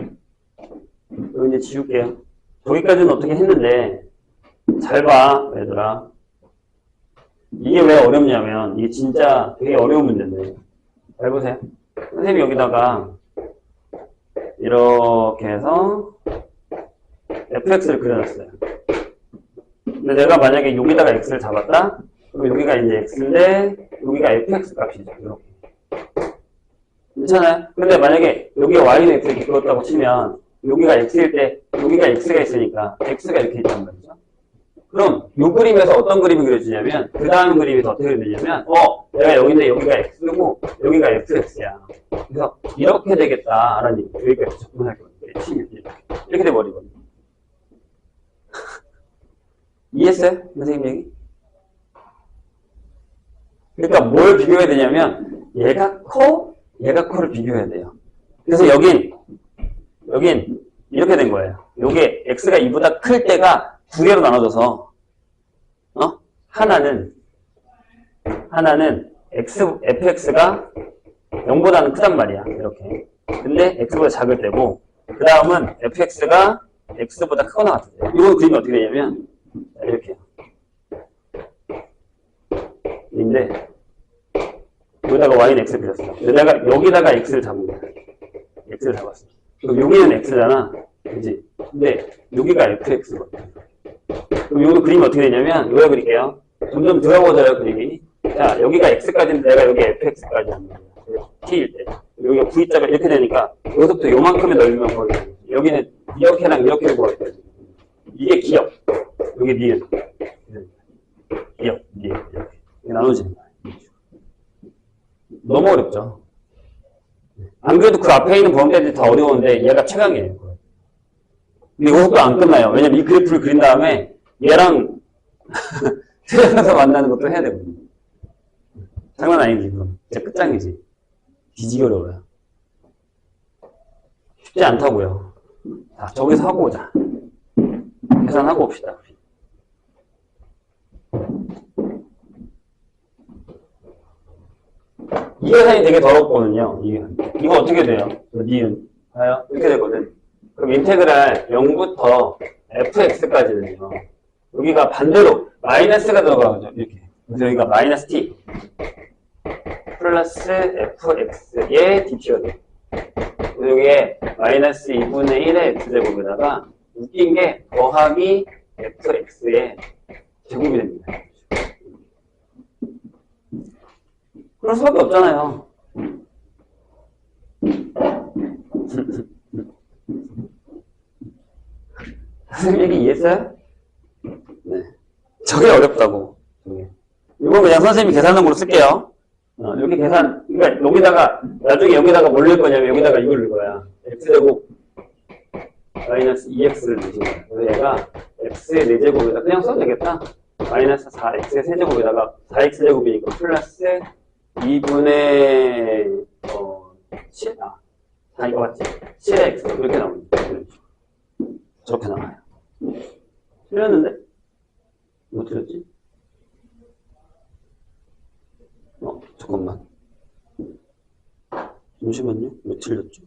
여기 이제 지울게요. 저기까지는 어떻게 했는데 잘 봐, 얘들아. 이게 왜 어렵냐면 이게 진짜 되게 어려운 문제인데 잘 보세요. 선생님이 여기다가 이렇게 해서 fx를 그려놨어요. 근데 내가 만약에 여기다가 x를 잡았다? 그럼 여기가 이제 x인데 여기가 fx 값이죠. 이렇게. 괜찮아요? 근데 만약에 여기가 y는 x 이렇게 그었다고 치면 여기가 x일 때 여기가 x가 있으니까 x가 이렇게 있단 말이죠. 그럼 이 그림에서 어떤 그림이 그려지냐면 그 다음 그림이 어떻게 그려지냐면 내가 여기인데 여기가 x고 여기가 fx야. 그래서 이렇게 되겠다라는 얘기. 여기까지 접근할 건데 치면 이렇게 돼버리거든요. 이해했어요? 선생님 얘기? 그러니까 뭘 비교해야 되냐면 얘가 커, 얘가 커를 비교해야 돼요. 그래서 여긴 이렇게 된 거예요. 요게 x가 2보다 클 때가 두 개로 나눠져서 하나는 fx가 0보다는 크단 말이야. 이렇게. 근데 x보다 작을 때고 그 다음은 fx가 x보다 크거나 같을 때. 이건 그림이 어떻게 되냐면 이렇게. 인데 여기다가 y는 x를 그렸어. 내가 여기다가 x를 잡은 거야. x를 잡았어. 그럼 여기는 x잖아. 그지? 근데 여기가 fx거든. 그럼 여기 그림이 어떻게 되냐면 여기다 그릴게요. 점점 들어보자요, 그림이. 자, 여기가 x까지인데 내가 여기 fx까지 합니다. t일 때. 여기가 v자가 이렇게 되니까 여기서부터 요만큼의 넓이만 보여요. 여기는 이렇게랑 이렇게 보여요. 이게 기억. 여기 니은. 기억, 니은. 이렇게 나눠지는 거예요. 너무 어렵죠? 안 그래도 그 앞에 있는 범위들이 다 어려운데 얘가 최강이에요. 근데 이것도 안 끝나요. 왜냐면 이 그래프를 그린 다음에 얘랑 세상에서 만나는 것도 해야 되거든요. 장난 아니지, 그럼. 진짜 끝장이지. 뒤지기 어려워요. 쉽지 않다고요. 자, 저기서 하고 오자. 계산하고 옵시다. 이 계산이 되게 더럽거든요. 이거 어떻게 돼요? 니은. 봐요? 이렇게 되거든. 그럼 인테그랄 0부터 fx까지는요. 여기가 반대로 마이너스가 들어가죠. 이렇게. 그래서 여기가 마이너스 t 플러스 fx의 dt가 돼요. 그래서 여기에 마이너스 2분의 1의 x제곱에다가 웃긴 게 더하기 fx의 제곱이 됩니다. 그럴 수밖에 없잖아요. 선생님 얘기 이해했어요? 네. 저게 어렵다고. 이건 그냥 선생님이 계산함으로 쓸게요. 여기 계산, 그러니까 여기다가, 나중에 여기다가 뭘 넣을 거냐면 여기다가 이걸 넣을 거야. x제곱 마이너스 2x를 넣으신 거야. 그래서 얘가 x의 4제곱에다 그냥 써도 되겠다. 마이너스 4x의 세제곱에다가 4x제곱이니까 플러스 2분의 7? 4 이거 맞지? 7의 x 이렇게 나옵니다. 저렇게 나와요. 틀렸는데? 뭐 틀렸지? 잠깐만. 잠시만요. 왜 틀렸죠?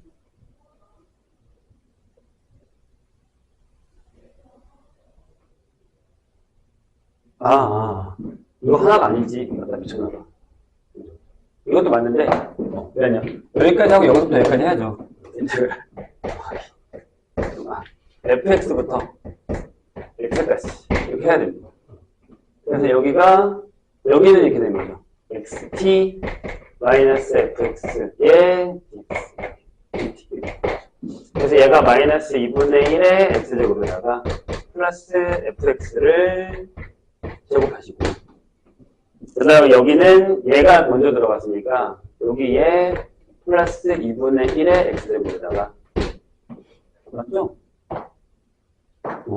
이거 하나가 아니지. 나 미쳤나봐. 이것도 맞는데, 왜냐. 여기까지 하고 여기서부터 여기까지 해야죠. fx부터 x까지. 이렇게 해야 됩니다. 그래서 여기는 이렇게 되는 거죠. xt 마이너스 fx의 dt. 그래서 얘가 마이너스 2분의 1의 x제곱에다가 플러스 fx를 제곱하시고, 그 다음에 여기는 얘가 먼저 들어갔으니까 여기에 플러스 2분의 1의 x제곱에다가, 맞죠?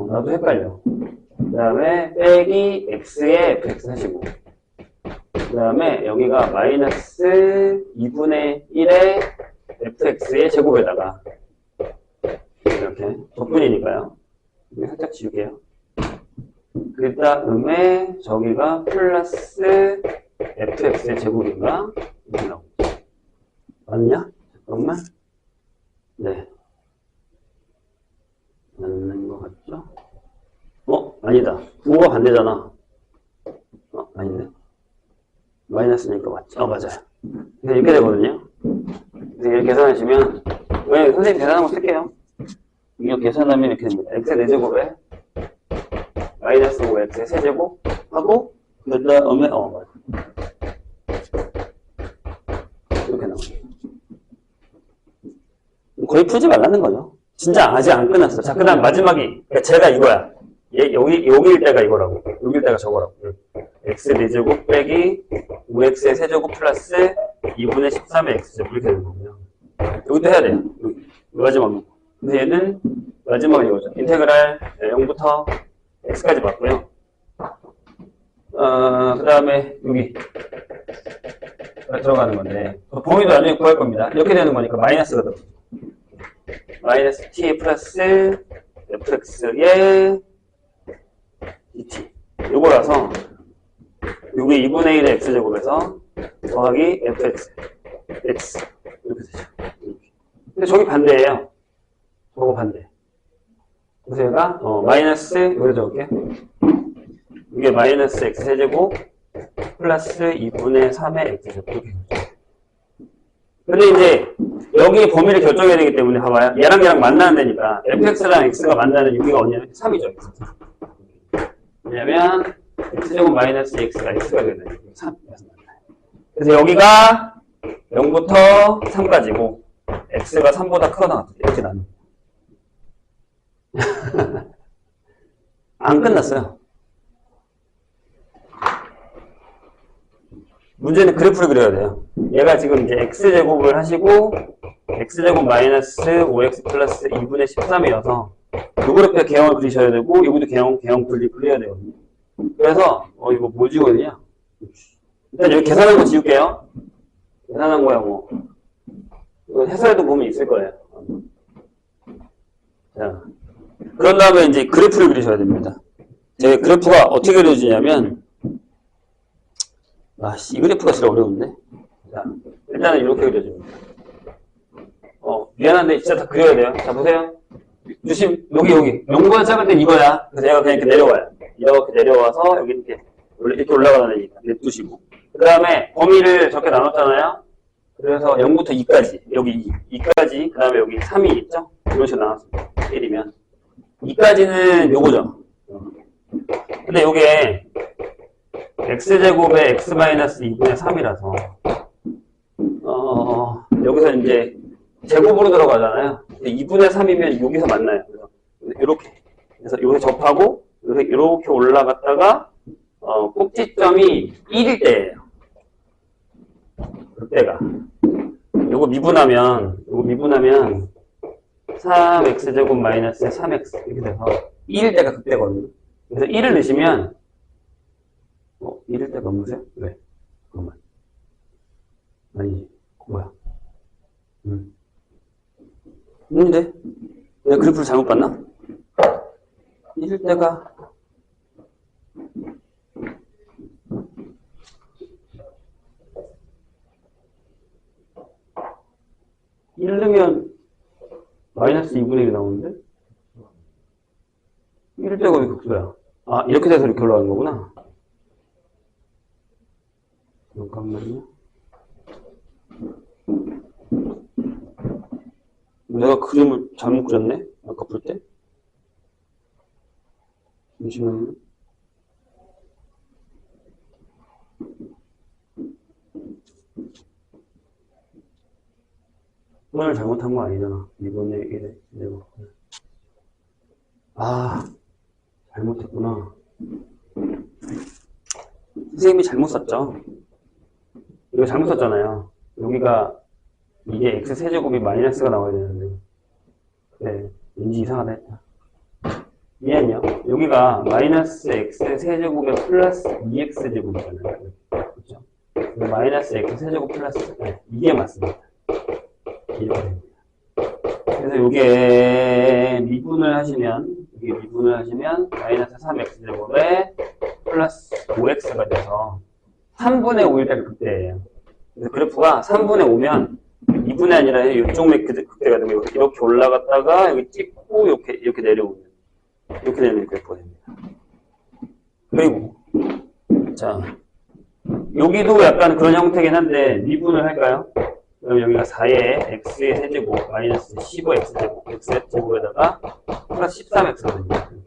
나도 헷갈려. 그 다음에 빼기 x의 fx 하시고, 그 다음에 여기가 마이너스 2분의 1의 fx의 제곱에다가 이렇게 적분이니까요. 살짝 지울게요. 그 다음에 저기가 플러스 fx의 제곱인가? 이렇게 나오고. 맞냐? 잠깐만. 네. 맞는 것 같죠? 아니다. 부호가 반대잖아. 아닌데. 마이너스니까 맞죠? 맞아요. 그래서 이렇게 되거든요. 그래서 이렇게 계산하시면, 왜 선생님 계산한 거 쓸게요. 이거 계산하면 이렇게 됩니다. x의 4제곱에 마이너스 5x의 세제곱 하고, 그 다음에, 맞아. 이렇게 나와요. 거의 풀지 말라는 거죠. 진짜 아직 안 끝났어. 자, 그 다음 마지막이, 그러니까 제가 이거야. 여기일 때가 이거라고. 여기일 때가 저거라고. x 4제곱 빼기 5x의 세제곱 플러스 2분의 13의 x제곱 이렇게 되는 거고요. 여기도 해야 돼요. 마지막으로. 근데 얘는 마지막은 이거죠. 인테그랄 0부터 x까지 맞고요. 그 다음에 여기 들어가는 건데 범위도 나중에 구할 겁니다. 이렇게 되는 거니까 마이너스가 들어. 마이너스 t 플러스 fx의 dt. 요거라서 요게 2분의 1의 x제곱에서 더하기 fx x 이렇게 되죠. 근데 저기 반대예요. 저거 반대. 그래서 얘가 마이너스 여기다 적을게. 이게 마이너스 x 세제곱 플러스 2분의 3의 x제곱 이렇게 되죠. 근데 이제 여기 범위를 결정해야 되기 때문에 봐봐요. 얘랑 만나는 데니까 fx랑 x가 만나는 여기가 어디냐면 3이죠. 왜냐면 x제곱 마이너스 x가 되거든요. 3. 그래서 여기가 0부터 3까지고 x가 3보다 크거나 이렇게 나눕니다. 안 끝났어요. 문제는 그래프를 그려야 돼요. 얘가 지금 이제 x제곱을 하시고 x제곱 마이너스 5x 플러스 2분의 13이어서 요 그래프에 개형을 그리셔야 되고 여기도 개형 그려야 되거든요. 그래서 이거 뭐 지우거든요. 일단 여기 계산한 거 지울게요. 계산한 거야 뭐. 이거 해설에도 보면 있을 거예요. 자, 그런 다음에 이제 그래프를 그리셔야 됩니다. 제 그래프가 어떻게 그려지냐면 이 그래프가 진짜 어려운데. 자, 일단은 이렇게 그려집니다. 미안한데 진짜 다 그려야 돼요. 자, 보세요. 주심 여기 0보다 작을 땐 이거야. 그래서 얘가 그냥 이렇게 내려와요. 이렇게 내려와서 여기 이렇게 올라가다니까 냅두시고. 그 다음에 범위를 저렇게 나눴잖아요. 그래서 0부터 2까지 여기 2까지 그 다음에 여기 3이 있죠. 이런 식으로 나눴습니다. 1이면 2까지는 요거죠. 근데 요게 x제곱에 x-2분의 3이라서 여기서 이제 제곱으로 들어가잖아요. 2분의 3이면 여기서 만나요. 그래서 그래서 여기서 접하고 이렇게 올라갔다가 꼭지점이 1일 때예요. 그때가 요거 미분하면 3x제곱 마이너스 3x 이렇게 돼서 1일 때가 그때거든요. 그래서 1을 넣으시면 1일 때가 없으세요? 왜? 잠깐만. 아니지. 뭐야? 근데 내가 그래프를 잘못 봤나? 이럴 때가 이러면 마이너스 2분의 1이 나오는데? 이럴 때가 왜 극소야? 아, 이렇게 돼서 이렇게 올라가는 거구나. 잠깐만요. 내가 그림을 잘못 그렸네? 아까 풀 때? 잠시만요. 오늘 잘못한 거 아니잖아. 2분의 1에 제곱. 아, 잘못했구나. 선생님이 잘못 썼죠. 이거 잘못 썼잖아요. 여기가 이게 x 세제곱이 마이너스가 나와야 되는데. 네, 왠지 이상하다 했다. 미안요. 여기가 마이너스 x 세제곱에 플러스 2x 제곱이잖아요. 그렇죠? 마이너스 x 세제곱 플러스 네, 이게 맞습니다. 이렇게 됩니다. 그래서 이게 미분을 하시면 마이너스 3x 제곱에 플러스 5x가 돼서 3분의 5일 때가 극대예요. 그래서 그래프가 3분의 5면 2분의 아니라 이쪽 극대가 되고 이렇게 올라갔다가 여기 찍고 이렇게 내려오면 이렇게 되는 그래프가 됩니다. 그리고 자 여기도 약간 그런 형태긴 한데 미분을 할까요? 그럼 여기가 4의 x의 세제곱 마이너스 15x제곱 x제곱에다가 플러스 13x거든요.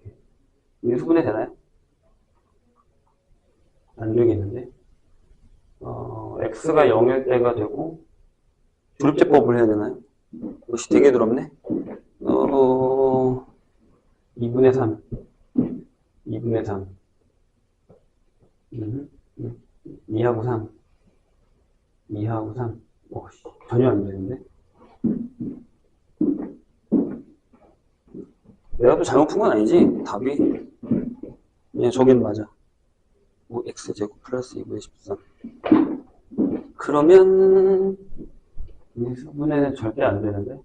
이게 수분해 되나요? 안 되겠는데 x가 0일 때가 되고 조립제법을 해야 되나요? 이것이 되게 더럽네. 2분의 3 2분의 3 2하고 3 2하고 3 전혀 안 되는데? 내가 또 잘못 푼 건 아니지? 답이 그냥 저긴 맞아. x제곱 플러스 2분의 13 그러면 이 수분에는 절대 안 되는데?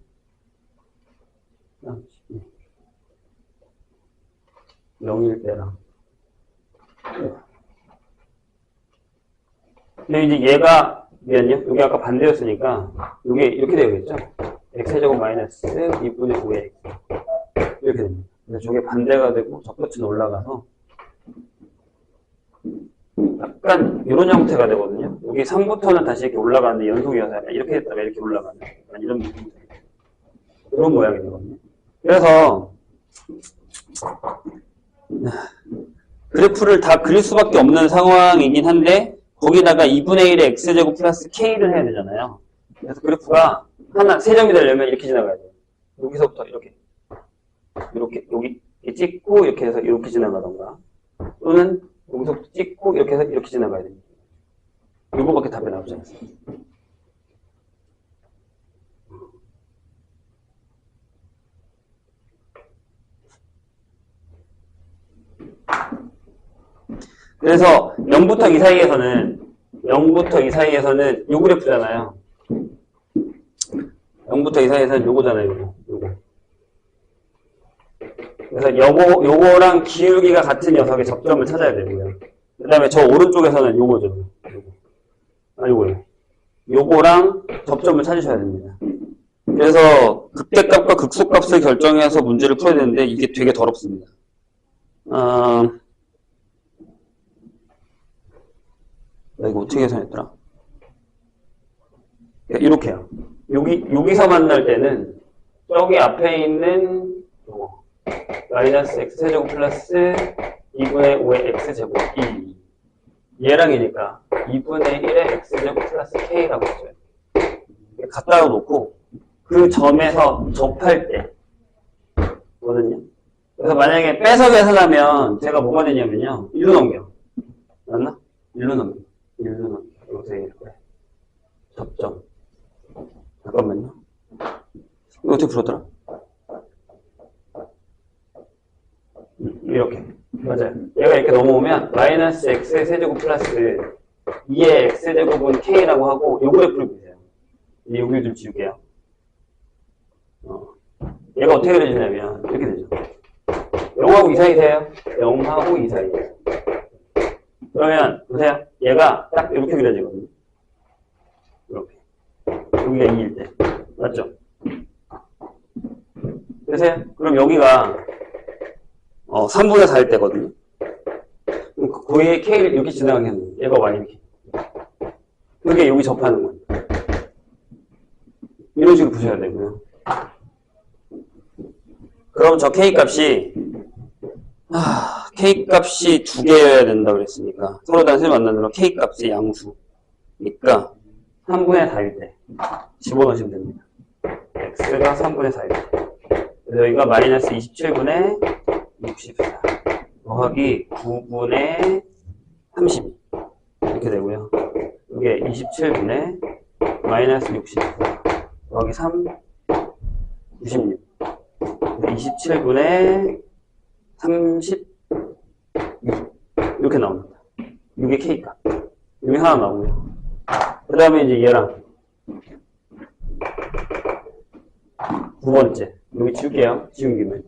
0일 때랑 근데 이제 얘가 미안요? 여기 아까 반대였으니까 이게 이렇게 되겠죠? x제곱 마이너스 2분의 5의 x 이렇게 됩니다. 근데 저게 반대가 되고 적끝은 올라가서 약간 이런 형태가 되거든요. 여기 3부터는 다시 이렇게 올라가는데 연속이어서 이렇게 했다가 이렇게 올라가는 약간 이런 느낌이 이런 모양이 되거든요. 그래서 그래프를 다 그릴 수밖에 없는 상황이긴 한데 거기다가 2분의 1의 x제곱 플러스 k를 해야 되잖아요. 그래서 그래프가 하나, 세 점이 되려면 이렇게 지나가야 돼요. 여기서부터 이렇게 여기 찍고 이렇게 해서 이렇게 지나가던가 또는 여기서부터 찍고 이렇게 해서 이렇게 지나가야 됩니다. 이거밖에 답이 나오지 않습니다. 그래서 0부터 2 사이에서는 요 그래프잖아요. 0부터 2 사이에서는 요거잖아요. 요거. 그래서 요거랑 기울기가 같은 녀석의 접점을 찾아야 되고요. 그 다음에 저 오른쪽에서는 요거죠. 요거요. 요거랑 접점을 찾으셔야 됩니다. 그래서 극대값과 극소값을 결정해서 문제를 풀어야 되는데 이게 되게 더럽습니다. 이거 어떻게 계산했더라? 이렇게요. 여기서 만날 때는 저기 앞에 있는 요거 마이너스 x제곱 플러스 2분의 5의 x제곱 2 얘랑이니까 2분의 1의 x제곱 플러스 k라고 했어요. 갖다가 놓고 그 점에서 접할 때 거든요. 그래서 만약에 빼서 계산하면 제가 뭐가 되냐면요. 1로 넘겨. 맞나? 1로 넘겨. 여기서 이렇게 접점. 잠깐만요. 이거 어떻게 풀었더라? 이렇게. 맞아요. 얘가 이렇게 넘어오면 마이너스 x의 세제곱 플러스 2의 x제곱은 k라고 하고 요 그래프를 보세요. 여기를 좀 지울게요. 얘가 어떻게 그려지냐면 이렇게 되죠. 0하고 2 사이세요? 0하고 2 사이에요. 그러면 보세요. 얘가 딱 이렇게 그려지거든요. 이렇게. 여기가 2일 때. 맞죠? 그래서 그럼 여기가 3분의 4일 때거든요. 그럼 거기에 K를 이렇게 지나가겠네요. 얘가 Y 이렇게. 그게 여기 접하는 거예요. 이런 식으로 보셔야 되고요. 그럼 저 K 값이 K 값이 두 개여야 된다 그랬으니까 서로 단수를 만나는 K 값이 양수니까 3분의 4일 때 집어넣으시면 됩니다. X가 3분의 4일 때. 그래서 여기가 마이너스 27분의 64 더하기 9분의 32 이렇게 되고요. 이게 27분의 마이너스 64 더하기 3 96 27분의 32 이렇게 나옵니다. 이게 K값. 여기 하나 나오고요. 그 다음에 이제 얘랑 9번째 여기 지울게요. 지운 김에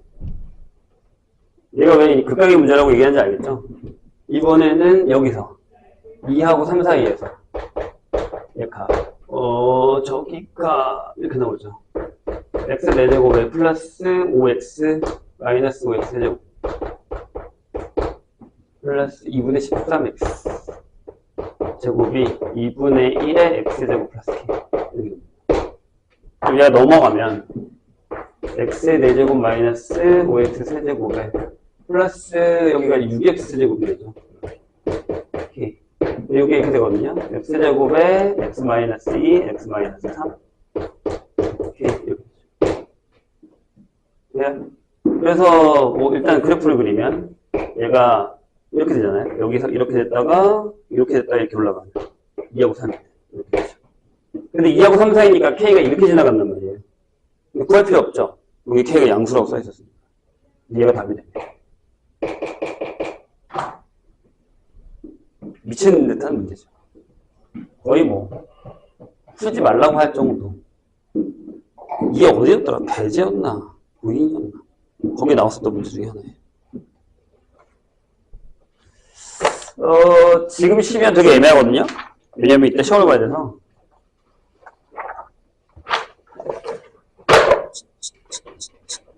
얘가 왜 극각의 문제라고 얘기하는지 알겠죠? 이번에는 여기서 2하고 3 사이에서 얘가 저기가 이렇게 나오죠. x 4제곱에 플러스 5x 마이너스 5x 제곱 플러스 2분의 13x 제곱이 2분의 1의 x제곱 플러스 k. 여기가 넘어가면 x 4제곱 마이너스 5x 세제곱에 플러스 여기가 6x 제곱이 되죠. k. 여기 이렇게 되거든요. x제곱에 x 마이너스 2, x 마이너스 3 k 이렇게. 그래서 일단 그래프를 그리면 얘가 이렇게 되잖아요. 여기서 이렇게 됐다가 이렇게 올라가요. 2하고 3 이렇게 되죠. 근데 2하고 3 사이니까 K가 이렇게 지나간단 말이에요. 근데 구할 필요 없죠. 여기 K가 양수라고 써있었으니까. 얘가 답이 됩니다. 미치는 듯한 문제죠. 거의 풀지 말라고 할 정도. 이게 어디였더라? 배제였나? 부인이었나? 거기에 나왔었던 문제 중에 하나예요. 지금 쉬면 되게 애매하거든요? 왜냐면 이때 시험을 봐야 돼서.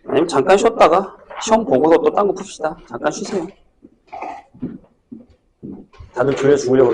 아니면 잠깐 쉬었다가 시험 보고서 또 딴 거 풉시다. 잠깐 쉬세요. 다들 졸려 죽으려고